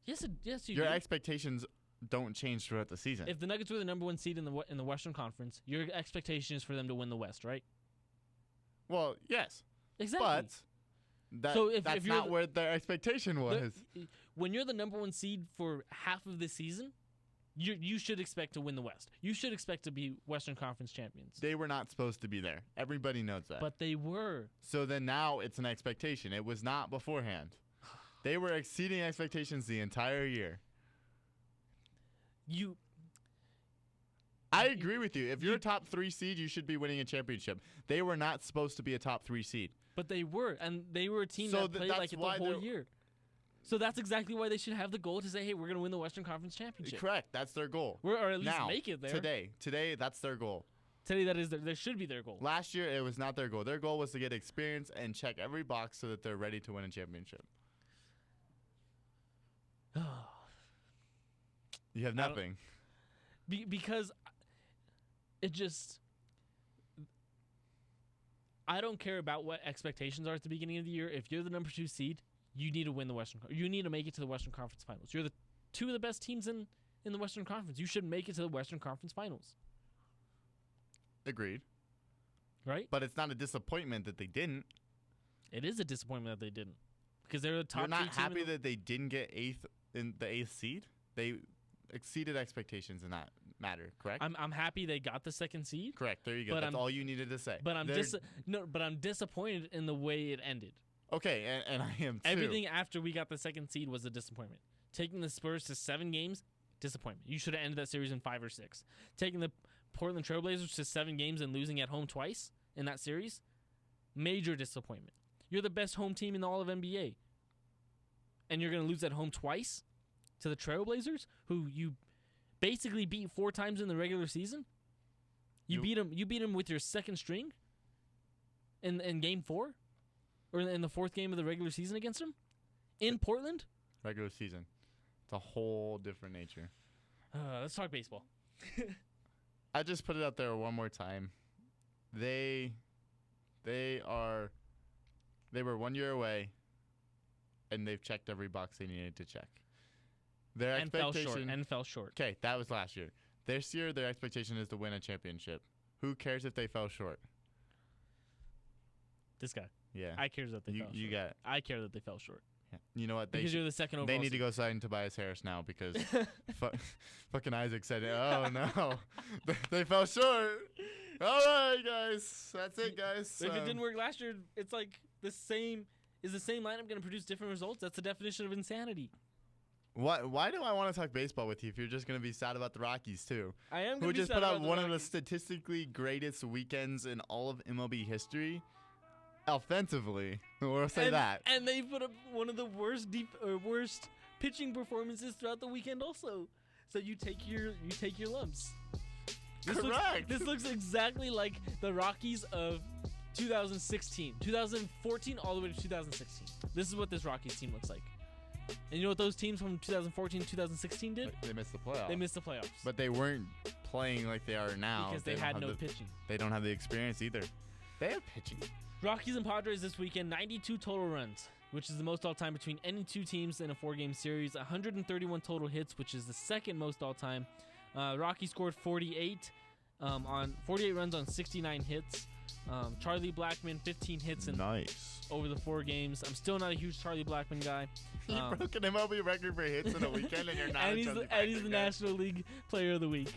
Yes, you Your do. expectations don't change throughout the season. If the Nuggets were the number 1 seed in the Western Conference, your expectation is for them to win the West, right? Well, yes. Exactly. But So if that's you're not the- where their expectation was. When you're the number 1 seed for half of the season, you should expect to win the West. You should expect to be Western Conference champions. They were not supposed to be there. Everybody knows that. But they were. So then now it's an expectation. It was not beforehand. They were exceeding expectations the entire year. I agree with you. If you're a top 3 seed, you should be winning a championship. They were not supposed to be a top 3 seed. But they were, and they were a team So that played that's like it the why whole they're- year. So that's exactly why they should have the goal to say, hey, we're going to win the Western Conference championship. Correct. That's their goal. Or at least Now, make it there. Today, that's their goal. Today, that is there should be their goal. Last year, it was not their goal. Their goal was to get experience and check every box so that they're ready to win a championship. You have I don't- nothing. Because it just, I don't care about what expectations are at the beginning of the year. If you're the number 2 seed, you need to win the Western. You need to make it to the Western Conference Finals. You're the 2 of the best teams in the Western Conference. You should make it to the Western Conference Finals, Agreed. right? But it's not a disappointment that they didn't. It is a disappointment that they didn't, because they're the top. You're not 3 team happy in the, that they didn't get in the 8th seed? They exceeded expectations in that matter, correct? I'm happy they got the 2nd seed, Correct. There you go. but That's I'm- all you needed to say. but I'm They're- but I'm disappointed in the way it ended. Okay, and I am too. Everything after we got the 2nd seed was a disappointment. Taking the Spurs to 7 games, disappointment. You should have ended that series in 5 or 6. Taking the Portland Trailblazers to 7 games and losing at home twice in that series, major disappointment. You're the best home team in all of NBA, and you're going to lose at home twice to the Trailblazers, who you basically beat 4 times in the regular season. You beat them with your 2nd string in Game 4, or in the 4th game of the regular season against them in Portland. Regular season. It's a whole different nature. Let's talk baseball. I just put it out there one more time. They were 1 year away, and they've checked every box they needed to check. Their And fell expectation short. Okay, that was last year. This year, their expectation is to win a championship. Who cares if they fell short? This guy. Yeah. I care that they fell You short. got it. I care that they fell short. Yeah. You know what? Because you're the second overall They need to seed. go sign Tobias Harris now because fucking Isaac said, "Oh no, they fell short." All right, guys, that's it, guys. If it didn't work last year, it's like the same. Is the same lineup going to produce different results? That's the definition of insanity. Why do I want to talk baseball with you if you're just going to be sad about the Rockies too? I am. Who Gonna be just sad put out about the one of the Rockies. statistically greatest weekends in all of MLB history, offensively. We'll say that. And they put up one of the worst worst pitching performances throughout the weekend also. So you take your lumps. Correct. This looks exactly like the Rockies of 2016, 2014, all the way to 2016. This is what this Rockies team looks like. And you know what those teams from 2014, 2016 did? They missed the playoffs. They missed the playoffs. But they weren't playing like they are now. because they don't had have no the- pitching. They don't have the experience either. They have pitching. Rockies and Padres this weekend, 92 total runs, which is the most all-time between any 2 teams in a 4-game series. 131 total hits, which is the 2nd most all-time. Rockies scored 48 runs on 69 hits. Charlie Blackmon, 15 hits Nice. over the 4 games. I'm still not a huge Charlie Blackmon guy. You've broken MLB record for hits in a weekend, and you're not and a he's Charlie the, and he's Blackmon the guy. National League Player of the Week.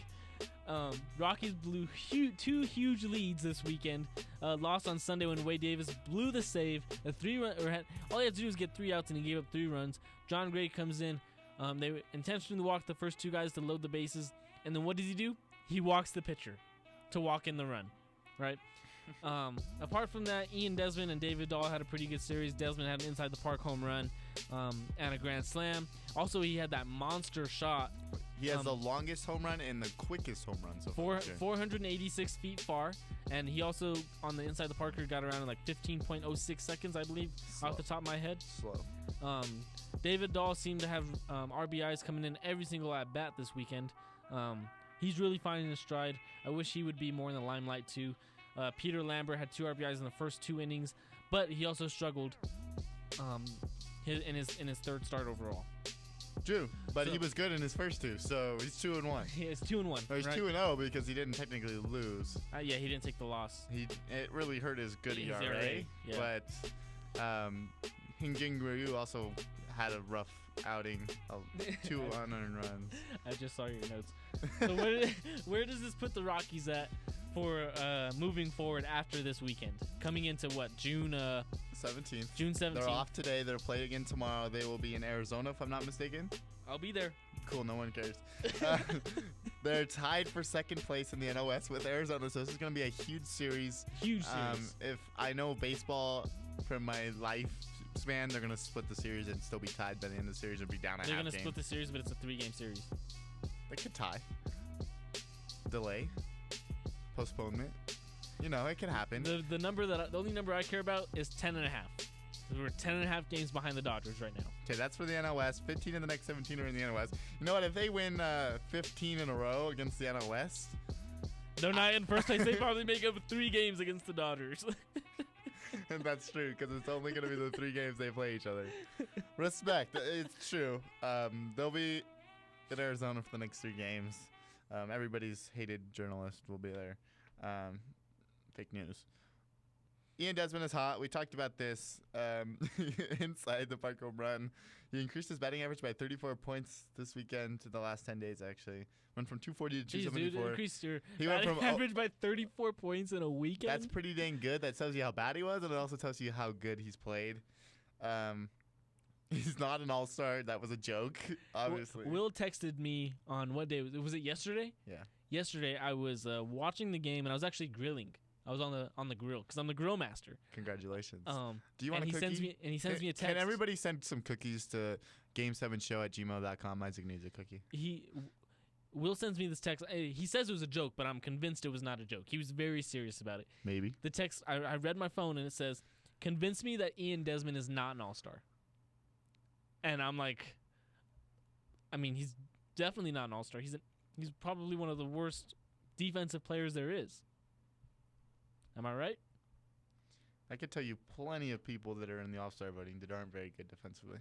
Rockies blew 2 huge leads this weekend. Lost on Sunday when Wade Davis blew the save. All he had to do was get 3 outs, and he gave up 3 runs. John Gray comes in. They intentionally walked the first 2 guys to load the bases. And then what does he do? He walks the pitcher to walk in the run, right? Apart from that, Ian Desmond and David Dahl had a pretty good series. Desmond had an inside the park home run and a grand slam. Also, he had that monster shot. He has the longest home run and the quickest home run so far. 486 feet far. And he also, on the inside the parker, got around in like 15.06 seconds, I believe, off the top of my head. Slow. David Dahl seemed to have RBIs coming in every single at-bat this weekend. He's really finding his stride. I wish he would be more in the limelight, too. Peter Lambert had 2 RBIs in the first 2 innings, but he also struggled in his third start overall. True, but So- he was good in his first 2, so he's 2-1. He is 2-1. Or he's right? 2-0 because he didn't technically lose. Yeah, he didn't take the loss. It really hurt his good His ERA, ERA, yeah. but Hingjing Ryu also had a rough outing, 2 unearned runs. I just saw your notes. So where does this put the Rockies at for moving forward after this weekend? Coming into what, June 17th. June 17th. They're off today. They're playing again tomorrow. They will be in Arizona, if I'm not mistaken. I'll be there. Cool, no one cares. They're tied for second place in the NOS with Arizona, so this is going to be a huge series. Huge series. If I know baseball from my lifespan, they're going to split the series and still be tied by the end of the series and be down a They're half going to game. split the series, but it's a 3-game series. They could tie. Delay. Postponement. You know, it can happen. The only number I care about is 10.5. We're 10.5 games behind the Dodgers right now. Okay, that's for the NOS. 15 of the next 17 are in the NOS. You know what? If they win 15 in a row against the NOS, They're not in first place. They probably make up 3 games against the Dodgers. and that's true because it's only going to be the 3 games they play each other. Respect. It's true. They'll be in Arizona for the next 3 games. Everybody's hated journalist will be there. Fake news. Ian Desmond is hot. We talked about this inside the park home run. He increased his batting average by 34 points this weekend to the last 10 days, actually. Went from 240 to Jeez, 274. dude, increased your He went batting from average by 34 points in a weekend. That's pretty dang good. That tells you how bad he was, and it also tells you how good he's played. He's not an all-star. That was a joke, obviously. Will texted me on what day? Was it yesterday? Yeah. Yesterday, I was watching the game, and I was actually grilling. I was on the grill because I'm the grill master. Congratulations. Do you and want a he cookie? sends me a text. Can everybody send some cookies to game7show@gmail.com? Isaac needs a cookie. Will sends me this text. He says it was a joke, but I'm convinced it was not a joke. He was very serious about it. Maybe. The text, I read my phone, and it says, "Convince me that Ian Desmond is not an all-star." And I'm like, I mean, he's definitely not an all-star. He's probably one of the worst defensive players there is. Am I right? I could tell you plenty of people that are in the all-star voting that aren't very good defensively.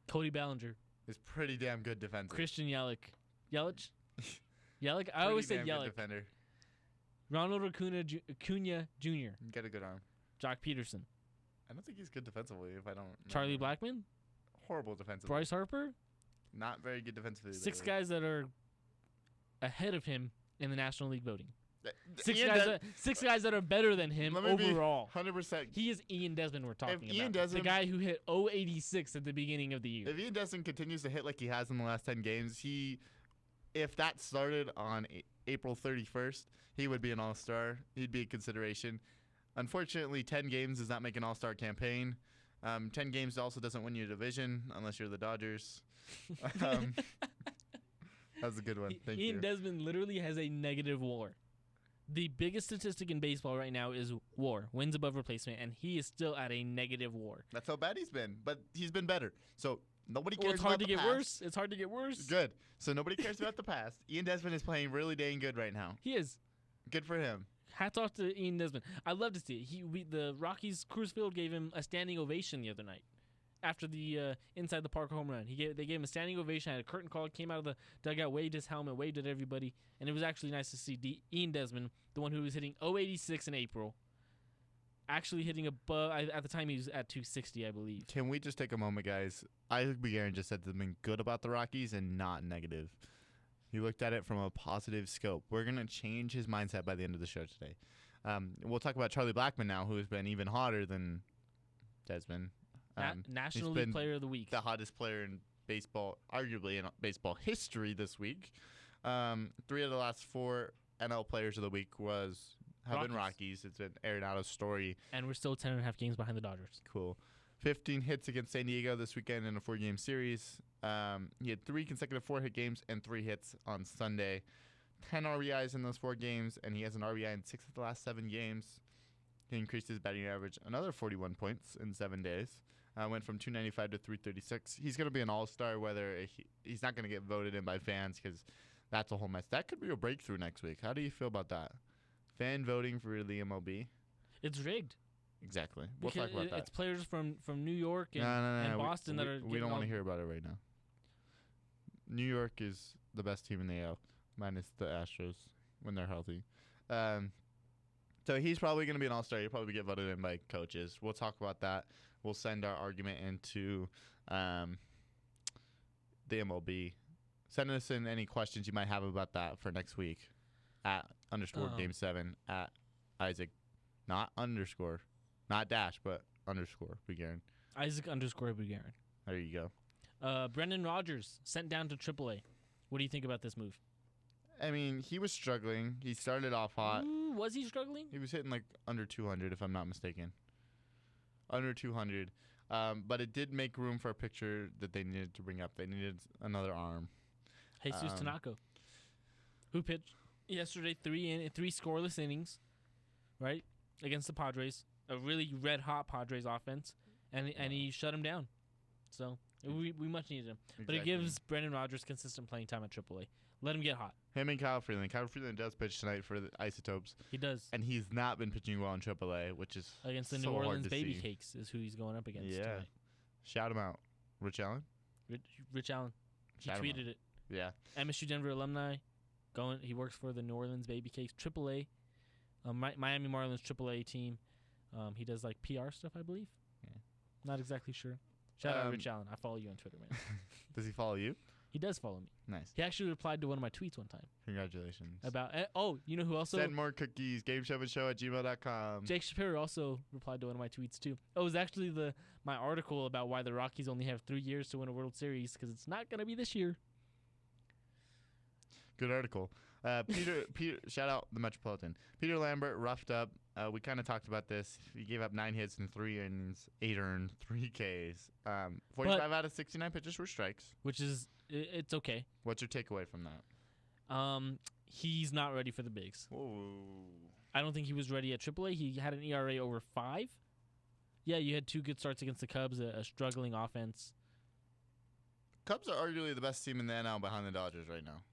Cody Bellinger. Is pretty damn good defensively. Christian Yelich. Yelich? I always say Yelich. Defender. Ronald Acuna Jr. Got a good arm. Jock Peterson. I don't think he's good defensively. If I don't. Charlie remember. Blackmon. Horrible defensively. Bryce Harper. Not very good defensively. 6 either. guys that are ahead of him in the National League voting. Ian Six guys that are better than him Let me be overall. 100%. He is Ian Desmond we're talking about. Ian the Desmond- guy who hit 086 at the beginning of the year. If Ian Desmond continues to hit like he has in the last 10 games, if that started on April 31st, he would be an all-star. He'd be a consideration. Unfortunately, 10 games does not make an all-star campaign. 10 games also doesn't win you a division unless you're the Dodgers. That was a good one. Thank Ian you. Desmond literally has a negative WAR. The biggest statistic in baseball right now is WAR, wins above replacement, and he is still at a negative WAR. That's how bad he's been, but he's been better. So nobody cares Well, it's hard about to the get past. worse. It's hard to get worse. Good. So nobody cares about the past. Ian Desmond is playing really dang good right now. He is. Good for him. Hats off to Ian Desmond. I love to see it. The Rockies Coors Field gave him a standing ovation the other night after the inside the park home run. They gave him a standing ovation. Had a curtain call, came out of the dugout, waved his helmet, waved at everybody, and it was actually nice to see Ian Desmond, the one who was hitting 086 in April, actually hitting above. At the time, he was at 260, I believe. Can we just take a moment, guys? Isaac Bugarin just said something good about the Rockies and not negative. He looked at it from a positive scope. We're going to change his mindset by the end of the show today. We'll talk about Charlie Blackmon now, who has been even hotter than Desmond. National he's League been Player of the Week. The hottest player in baseball, arguably in baseball history this week. 3 of the last 4 NL Players of the Week have been Rockies. It's been Arenado's story. And we're still 10.5 games behind the Dodgers. Cool. 15 hits against San Diego this weekend in a 4-game series. He had 3 consecutive 4-hit games and 3 hits on Sunday. 10 RBIs in those 4 games, and he has an RBI in 6 of the last 7 games. He increased his batting average another 41 points in 7 days. Went from 295 to 336. He's going to be an all-star, whether he's not going to get voted in by fans because that's a whole mess. That could be a breakthrough next week. How do you feel about that? Fan voting for the MLB? It's rigged. Exactly. We'll talk about that. It's players from New York and, no. and Boston that are. We don't want to hear about it right now. New York is the best team in the AL, minus the Astros when they're healthy. So he's probably going to be an all-star. He'll probably get voted in by coaches. We'll talk about that. We'll send our argument into the MLB. Send us in any questions you might have about that for next week at _game7 at Isaac, not underscore, not dash, but underscore Bugarin. Isaac _Bugarin. There you go. Brendan Rodgers sent down to AAA. What do you think about this move? I mean, he was struggling. He started off hot. Ooh, was he struggling? He was hitting like under 200, if I'm not mistaken. Under 200. But it did make room for a pitcher that they needed to bring up. They needed another arm. Jesus Tanaka, who pitched yesterday 3 scoreless innings, right, against the Padres, a really red-hot Padres offense, and he shut him down. So we much needed him. Exactly. But it gives Brendan Rodgers consistent playing time at AAA. Let him get hot. Him and Kyle Freeland. Kyle Freeland does pitch tonight for the Isotopes. He does. And he's not been pitching well in AAA, which is against the New Orleans Baby Cakes is who he's going up against tonight. Shout him out. Rich Allen? Rich Allen. He tweeted it. Yeah. MSU Denver alumni. He works for the New Orleans Baby Cakes AAA. Miami Marlins AAA team. He does like PR stuff, I believe. Yeah. Not exactly sure. Shout out Rich Allen. I follow you on Twitter, man. Does he follow you? He does follow me. Nice. He actually replied to one of my tweets one time. Congratulations. You know who also? Send more cookies. GameShow@gmail.com. Jake Shapiro also replied to one of my tweets too. Oh, it was actually my article about why the Rockies only have 3 years to win a World Series because it's not going to be this year. Good article. Peter, shout out the Metropolitan. Peter Lambert roughed up. We kind of talked about this. He gave up 9 hits in 3 innings, 8 earned, 3 Ks. 45 out of 69 pitches were strikes. Which is, it's okay. What's your takeaway from that? He's not ready for the bigs. Whoa. I don't think he was ready at AAA. He had an ERA over 5. Yeah, you had 2 good starts against the Cubs, a struggling offense. Cubs are arguably the best team in the NL behind the Dodgers right now.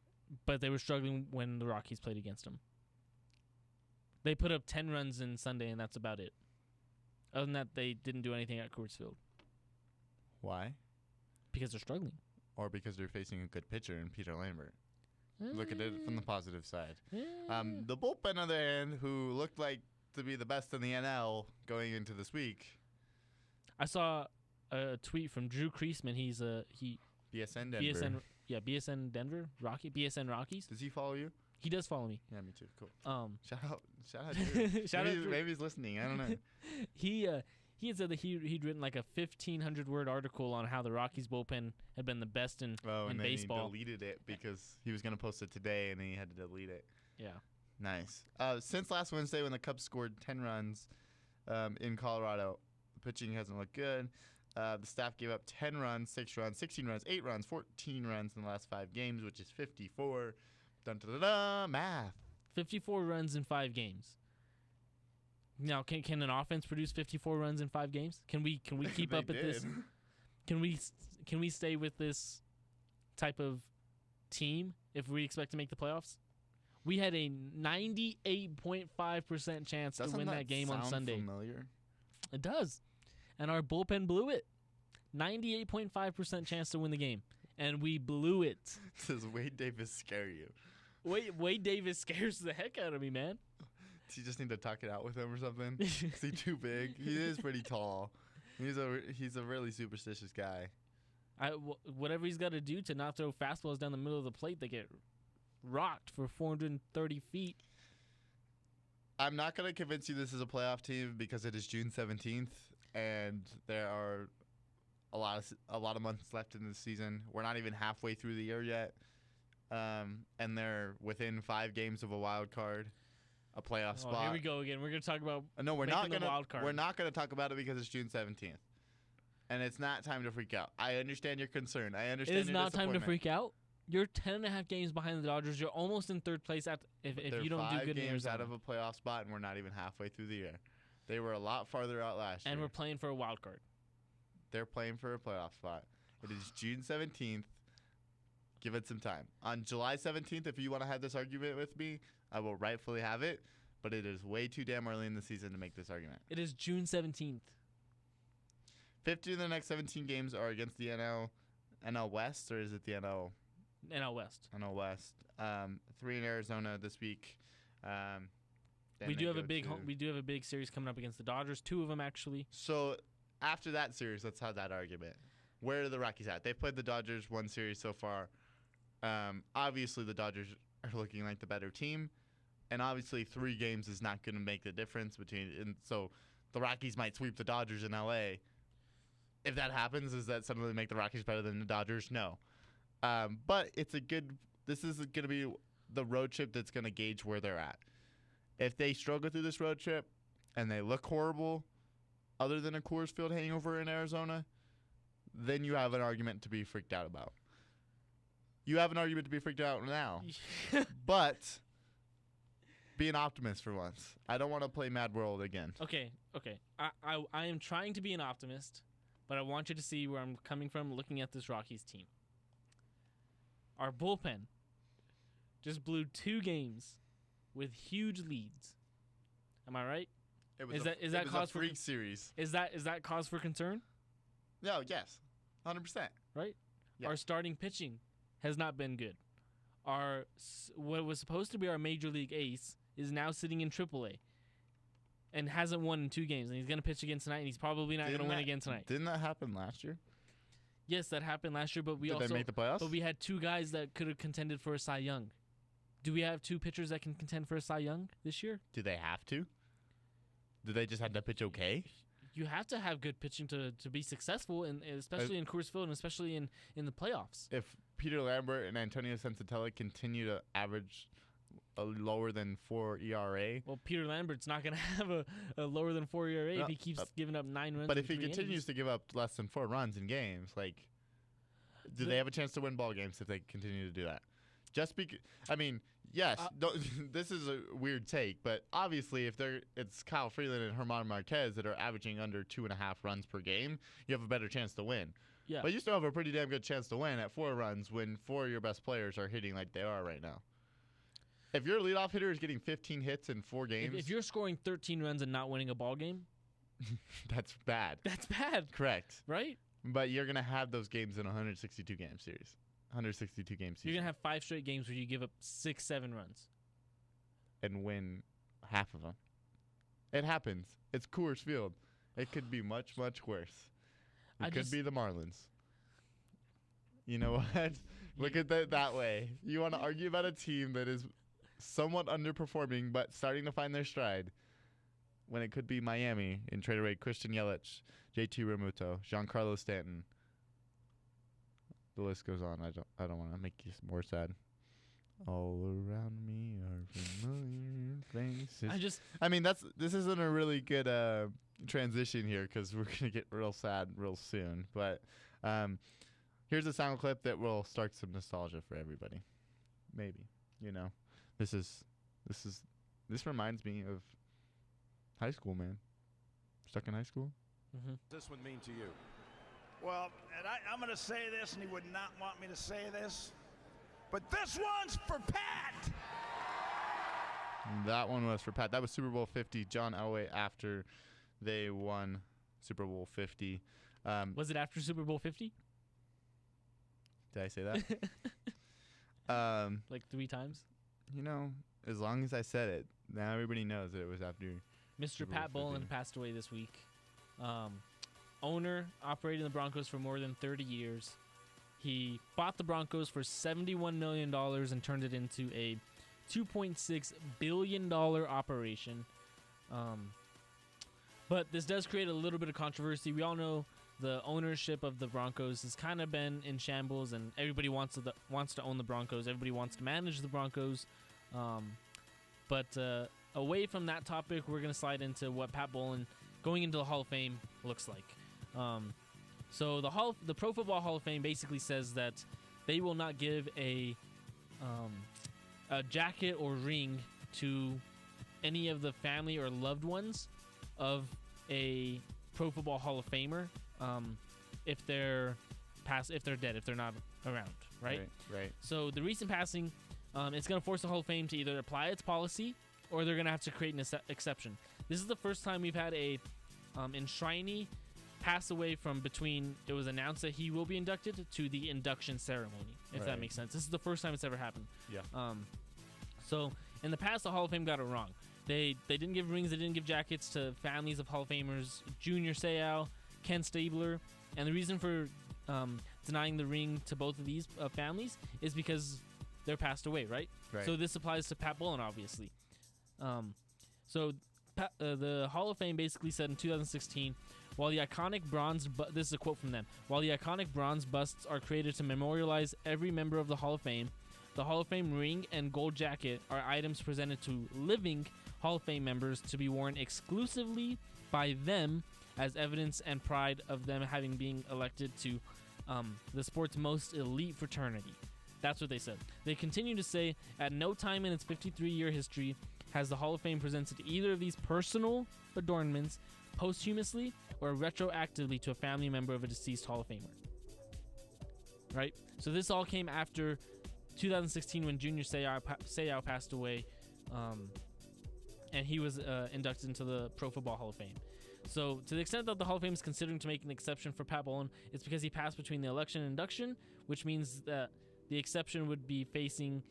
But they were struggling when the Rockies played against them. They put up 10 runs in Sunday, and that's about it. Other than that, they didn't do anything at Coors Field. Why? Because they're struggling. Or because they're facing a good pitcher in Peter Lambert. Look at it from the positive side. The bullpen, on the other hand, who looked like to be the best in the NL going into this week. I saw a tweet from Drew Kreisman. He's BSN Denver. BSN Denver, BSN Rockies. Does he follow you? He does follow me. Yeah, me too. Cool. Shout out Drew. Maybe he's listening. I don't know. He had said that he'd written like a 1,500-word article on how the Rockies bullpen had been the best in baseball. And he deleted it because he was going to post it today, and then he had to delete it. Yeah. Nice. Since last Wednesday when the Cubs scored 10 runs in Colorado, the pitching hasn't looked good. The staff gave up 10 runs, 6 runs, 16 runs, 8 runs, 14 runs in the last 5 games, which is 54. Dun-da-da-da, math. 54 runs in 5 games. Now, can an offense produce 54 runs in 5 games? Can we keep up at this? Can we stay with this type of team if we expect to make the playoffs? We had a 98.5% chance to win that game on Sunday. Familiar? It does. And our bullpen blew it. 98.5% chance to win the game. And we blew it. Does Wade Davis scare you? Wade Davis scares the heck out of me, man. you just need to talk it out with him or something? Is he too big? He is pretty tall. He's a really superstitious guy. Whatever he's got to do to not throw fastballs down the middle of the plate that get rocked for 430 feet. I'm not going to convince you this is a playoff team because it is June 17th, and there are a lot of months left in the season. We're not even halfway through the year yet, and they're within 5 games of a wild card, a playoff spot. Here we go again. We're going to talk about no, we're not going to. wild card. We're not going to talk about it because it's June 17th, and it's not time to freak out. I understand your concern. I understand. It is your not time to disappointment. freak out. You're 10.5 games behind the Dodgers. You're almost in third place if you don't do good in games Arizona. out of a playoff spot, and we're not even halfway through the year. They were a lot farther out last year. And we're playing for a wild card. They're playing for a playoff spot. It is June 17th. Give it some time. On July 17th, if you want to have this argument with me, I will rightfully have it. But it is way too damn early in the season to make this argument. It is June 17th. 15 of the next 17 games are against the NL West, or is it the NL West? NL West. 3 in Arizona this week. We do have a big series coming up against the Dodgers. 2 of them actually. So after that series, let's have that argument. Where are the Rockies at? They've played the Dodgers 1 series so far. Obviously, the Dodgers are looking like the better team, and obviously 3 games is not going to make the difference between. So the Rockies might sweep the Dodgers in LA. If that happens, does that suddenly make the Rockies better than the Dodgers? No. But it's a good. This is going to be the road trip that's going to gauge where they're at. If they struggle through this road trip and they look horrible, other than a Coors Field hangover in Arizona, then you have an argument to be freaked out about. You have an argument to be freaked out now. But be an optimist for once. I don't want to play Mad World again. Okay. I am trying to be an optimist, but I want you to see where I'm coming from looking at this Rockies team. Our bullpen just blew 2 games with huge leads. Am I right? Is that cause for freak series? Is that cause for concern? No, yes. 100%. Right? Yeah. Our starting pitching has not been good. What was supposed to be our major league ace is now sitting in AAA and hasn't won in 2 games, and he's going to pitch again tonight, and he's probably not going to win again tonight. Didn't that happen last year? Yes, that happened last year, but Did they make the playoffs? But we had 2 guys that could have contended for a Cy Young. Do we have 2 pitchers that can contend for a Cy Young this year? Do they have to? Do they just have to pitch okay? You have to have good pitching to be successful, and especially in Coors Field and especially in the playoffs. If Peter Lambert and Antonio Sensatella continue to average a lower than 4 ERA. Well, Peter Lambert's not going to have a lower than 4 ERA if he keeps giving up 9 runs. But if he in 3 continues innings. to give up less than 4 runs in games, do they have a chance to win ball games if they continue to do that? Just because, yes, this is a weird take, but obviously if it's Kyle Freeland and German Marquez that are averaging under 2.5 runs per game, you have a better chance to win. Yeah. But you still have a pretty damn good chance to win at 4 runs when 4 of your best players are hitting like they are right now. If your leadoff hitter is getting 15 hits in 4 games, if you're scoring 13 runs and not winning a ball game, that's bad. That's bad. Correct. Right? But you're gonna have those games in a 162 game series. 162 game season. You're going to have 5 straight games where you give up 6-7 runs. And win half of them. It happens. It's Coors Field. It could be much, much worse. It could be the Marlins. You know what? Look at that way. You want to argue about a team that is somewhat underperforming but starting to find their stride when it could be Miami and trade away Christian Yelich, JT Realmuto, Giancarlo Stanton. The list goes on. I don't want to make you more sad. All around me are familiar faces. This isn't a really good transition here because we're gonna get real sad real soon. But here's a sound clip that will start some nostalgia for everybody. Maybe this reminds me of high school, man. Stuck in high school. Mm-hmm. This one mean to you? Well, and I'm going to say this, and he would not want me to say this, but this one's for Pat. That one was for Pat. That was Super Bowl 50. John Elway after they won Super Bowl 50. Was it after Super Bowl 50? Did I say that? Like 3 times? As long as I said it, Now everybody knows that it was after. Mr. Super Pat Bowl Bowlen 50. passed away this week. Owner, operating the Broncos for more than 30 years. He bought the Broncos for $71 million and turned it into a $2.6 billion operation. But this does create a little bit of controversy. We all know the ownership of the Broncos has kind of been in shambles, and everybody wants to own the Broncos. Everybody wants to manage the Broncos. But away from that topic, we're going to slide into what Pat Bowlen going into the Hall of Fame looks like. So the Pro Football Hall of Fame basically says that they will not give a jacket or ring to any of the family or loved ones of a Pro Football Hall of Famer if they're dead, if they're not around, right? Right. So the recent passing, it's going to force the Hall of Fame to either apply its policy or they're going to have to create an exception. This is the first time we've had a enshrinee pass away from between it was announced that he will be inducted to the induction ceremony, if that makes sense. This is the first time it's ever happened. Yeah. So in the past, the Hall of Fame got it wrong. They didn't give rings, they didn't give jackets to families of Hall of Famers, Junior Seau, Ken Stabler, and the reason for denying the ring to both of these families is because they're passed away, right? So this applies to Pat Bowlen, obviously. The Hall of Fame basically said in 2016, while the iconic this is a quote from them, while the iconic bronze busts are created to memorialize every member of the Hall of Fame, the Hall of Fame ring and gold jacket are items presented to living Hall of Fame members to be worn exclusively by them as evidence and pride of them having been elected to the sport's most elite fraternity. That's what they said. They continue to say, at no time in its 53-year history has the Hall of Fame presented either of these personal adornments posthumously or retroactively to a family member of a deceased Hall of Famer. Right? So this all came after 2016 when Junior Seau passed away, and he was inducted into the Pro Football Hall of Fame. So to the extent that the Hall of Fame is considering to make an exception for Pat Bowlen, it's because he passed between the election and induction, which means that the exception would be facing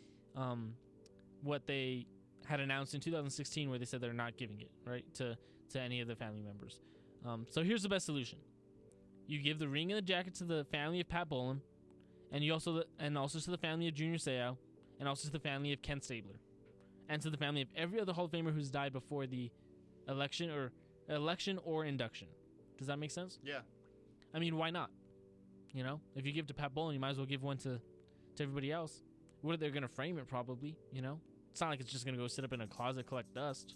what they had announced in 2016, where they said they're not giving it right to any of the family members. So here's the best solution: you give the ring and the jacket to the family of Pat Bowlen, and you also to the family of Junior Seau, and also to the family of Ken Stabler, and to the family of every other Hall of Famer who's died before the election or induction. Does that make sense? Yeah. I mean, why not? You know, if you give to Pat Bowlen, you might as well give one to everybody else. What are they going to frame it? Probably. You know, it's not like it's just going to go sit up in a closet, collect dust.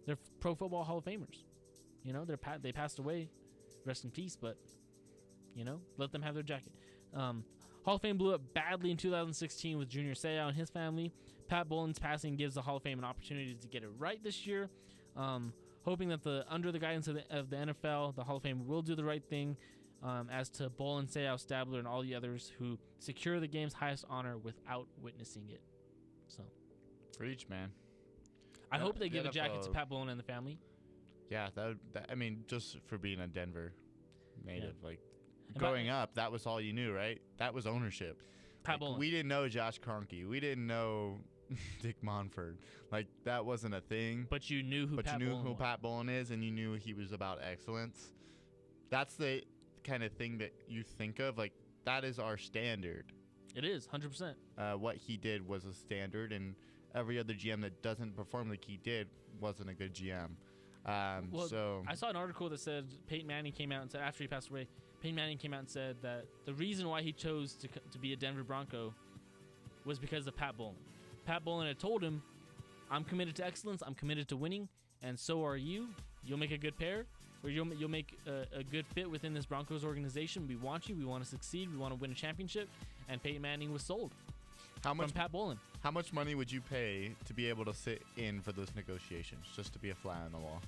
They're Pro Football Hall of Famers. You know, they passed away. Rest in peace. But you know, let them have their jacket. Hall of Fame blew up badly in 2016 with Junior Seau and his family. Pat Bowlen's passing gives the Hall of Fame an opportunity to get it right this year. Hoping that under the guidance of the NFL, the Hall of Fame will do the right thing as to Bowlen, Seau, Stabler, and all the others who secure the game's highest honor without witnessing it. So, Preach, man. I hope they give a NFL jacket to Pat Bowlen and the family. Yeah, I mean, just for being a Denver native, like And growing up, that was all you knew, right? That was ownership. Pat Bowlen. We didn't know Josh Kroenke. We didn't know Dick Monfort. Like, that wasn't a thing. But you knew who Pat Bowlen was. Pat Bowlen is, and you knew he was about excellence. That's the kind of thing that you think of. Like, that is our standard. It is, 100%. What he did was a standard, and every other GM that doesn't perform like he did wasn't a good GM. So I saw an article that said Peyton Manning came out and said, after he passed away, Peyton Manning came out and said that the reason why he chose to be a Denver Bronco was because of Pat Bowlen. Pat Bowlen had told him, I'm committed to excellence, I'm committed to winning, and so are you. You'll make a good pair, or you'll make a good fit within this Broncos organization. We want you, we want to succeed, we want to win a championship, and Peyton Manning was sold from Pat Bowlen. How much money would you pay to be able to sit in for those negotiations, just to be a fly on the wall?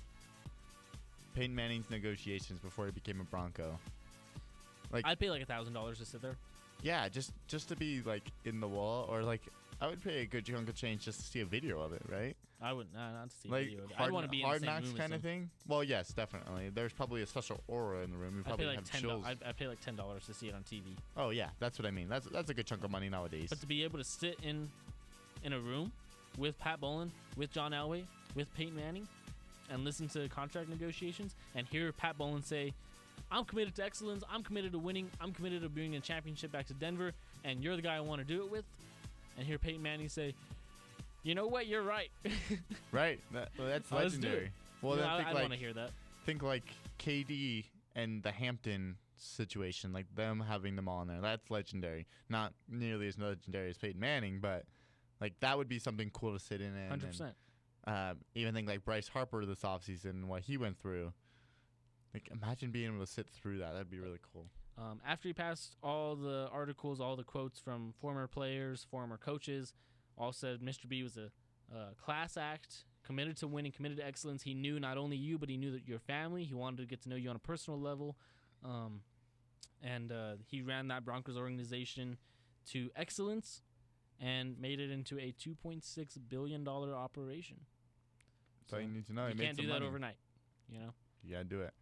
Peyton Manning's negotiations before he became a Bronco. Like, I'd pay like $1,000 to sit there. Yeah, just to be like in the wall, or like I would pay a good chunk of change just to see a video of it, right? I wouldn't, not to see like a video. I'd want to be in the Hard same Knocks room kind as of them. thing. Well, yes, definitely. There's probably a special aura in the room. You probably have chills. I'd pay like $10 to see it on TV. Oh yeah, that's what I mean. That's a good chunk of money nowadays. But to be able to sit in a room with Pat Bowlen, with John Elway, with Peyton Manning, and listen to contract negotiations and hear Pat Bowlen say, I'm committed to excellence, I'm committed to winning, I'm committed to bringing a championship back to Denver, and you're the guy I want to do it with, and hear Peyton Manning say, you know what, you're right. Right. That's Let's do legendary. it. Well, You know, then think I like want to hear that. think like KD and the Hampton situation, like them having them all in there. That's legendary. Not nearly as legendary as Peyton Manning, but like that would be something cool to sit in. 100%. And even think like Bryce Harper this offseason and what he went through. Like imagine being able to sit through that. That'd be really cool. After he passed, all the articles, all the quotes from former players, former coaches, all said Mr. B was a class act, committed to winning, committed to excellence. He knew not only you, but he knew that your family. He wanted to get to know you on a personal level. And he ran that Broncos organization to excellence and made it into a $2.6 billion operation. That's all you need to know. You can't do that overnight, you know? You got to do it.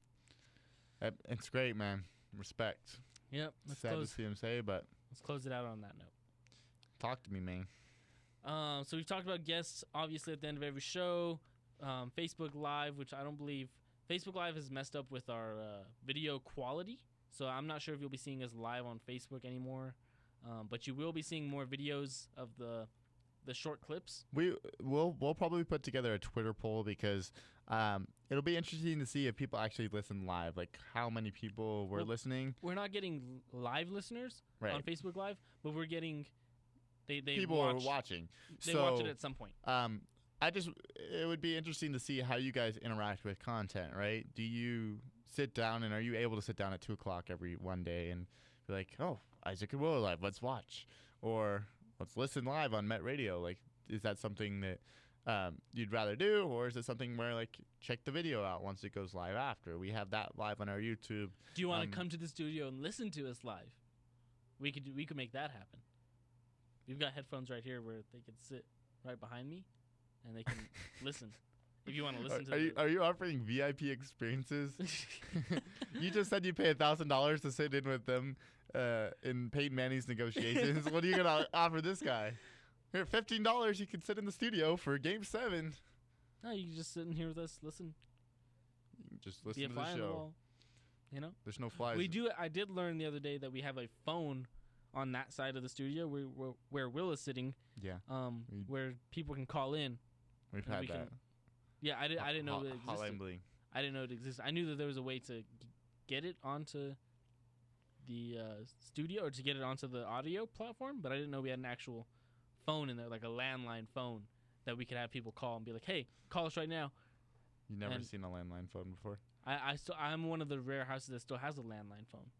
It's great, man. Respect. Yep. Sad to see him say, but Let's close it out on that note. talk to me, man. So we've talked about guests, obviously, at the end of every show. Facebook Live, which I don't believe Facebook Live has messed up with our video quality. So I'm not sure if you'll be seeing us live on Facebook anymore. But you will be seeing more videos of the short clips. We'll probably put together a Twitter poll because it'll be interesting to see if people actually listen live, like how many people were listening. We're not getting live listeners on Facebook Live, but we're getting people are watching. They watch it at some point. It would be interesting to see how you guys interact with content, right? Do you sit down and are you able to sit down at 2:00 every one day and be like, oh, Isaac and Will are live, let's watch, or let's listen live on Met Radio? Like, is that something that you'd rather do, or is it something where like check the video out once it goes live after? We have that live on our YouTube. Do you want to come to the studio and listen to us live? We could make that happen. We've got headphones right here where they can sit right behind me, and they can listen. If you want to listen are you offering VIP experiences? You just said you pay $1,000 to sit in with them in Peyton Manning's negotiations. What are you gonna offer this guy? Here, $15. You can sit in the studio for Game 7. No, you can just sit in here with us. Listen. You can just listen to the show. You know, there's no flies. I did learn the other day that we have a phone on that side of the studio where Will is sitting. Yeah. Where people can call in. We've had that. Yeah, I didn't know it existed. Hotline bling. I didn't know it existed. I knew that there was a way to get it onto the studio or to get it onto the audio platform, but I didn't know we had an actual phone in there, like a landline phone that we could have people call and be like, "Hey, call us right now." You've never seen a landline phone before? I'm one of the rare houses that still has a landline phone.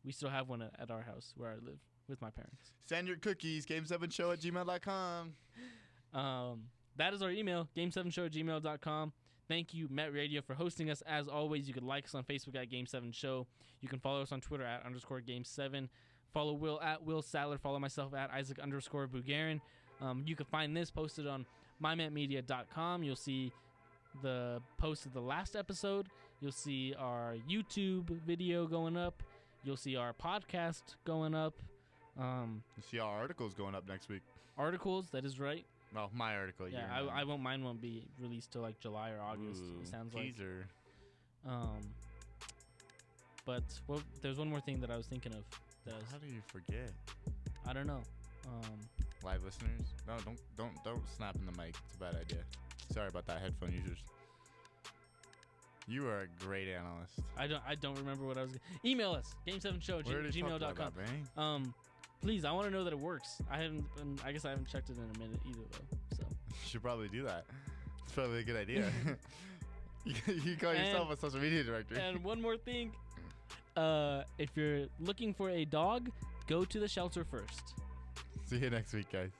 We still have one at our house where I live with my parents. Send your cookies, game7show@gmail.com. That is our email, game7show@gmail.com. Thank you, Met Radio, for hosting us. As always, you can like us on Facebook at Game7Show. You can follow us on Twitter at _Game7. Follow Will at Will Satler. Follow myself at Isaac_Bugarin. You can find this posted on mymetmedia.com. You'll see the post of the last episode. You'll see our YouTube video going up. You'll see our podcast going up. You'll see our articles going up next week. Articles, that is right. Well, my article. Yeah, mine won't be released till like July or August. It sounds teaser. But there's one more thing that I was thinking of. How do you forget? I don't know. Live listeners, no, don't snap in the mic. It's a bad idea. Sorry about that, headphone users. You are a great analyst. I don't remember what I was. Email us game7show@gmail.com. Please, I want to know that it works. I guess I haven't checked it in a minute either, though. So you should probably do that. It's probably a good idea. You call yourself a social media director. And one more thing. If you're looking for a dog, go to the shelter first. See you next week, guys.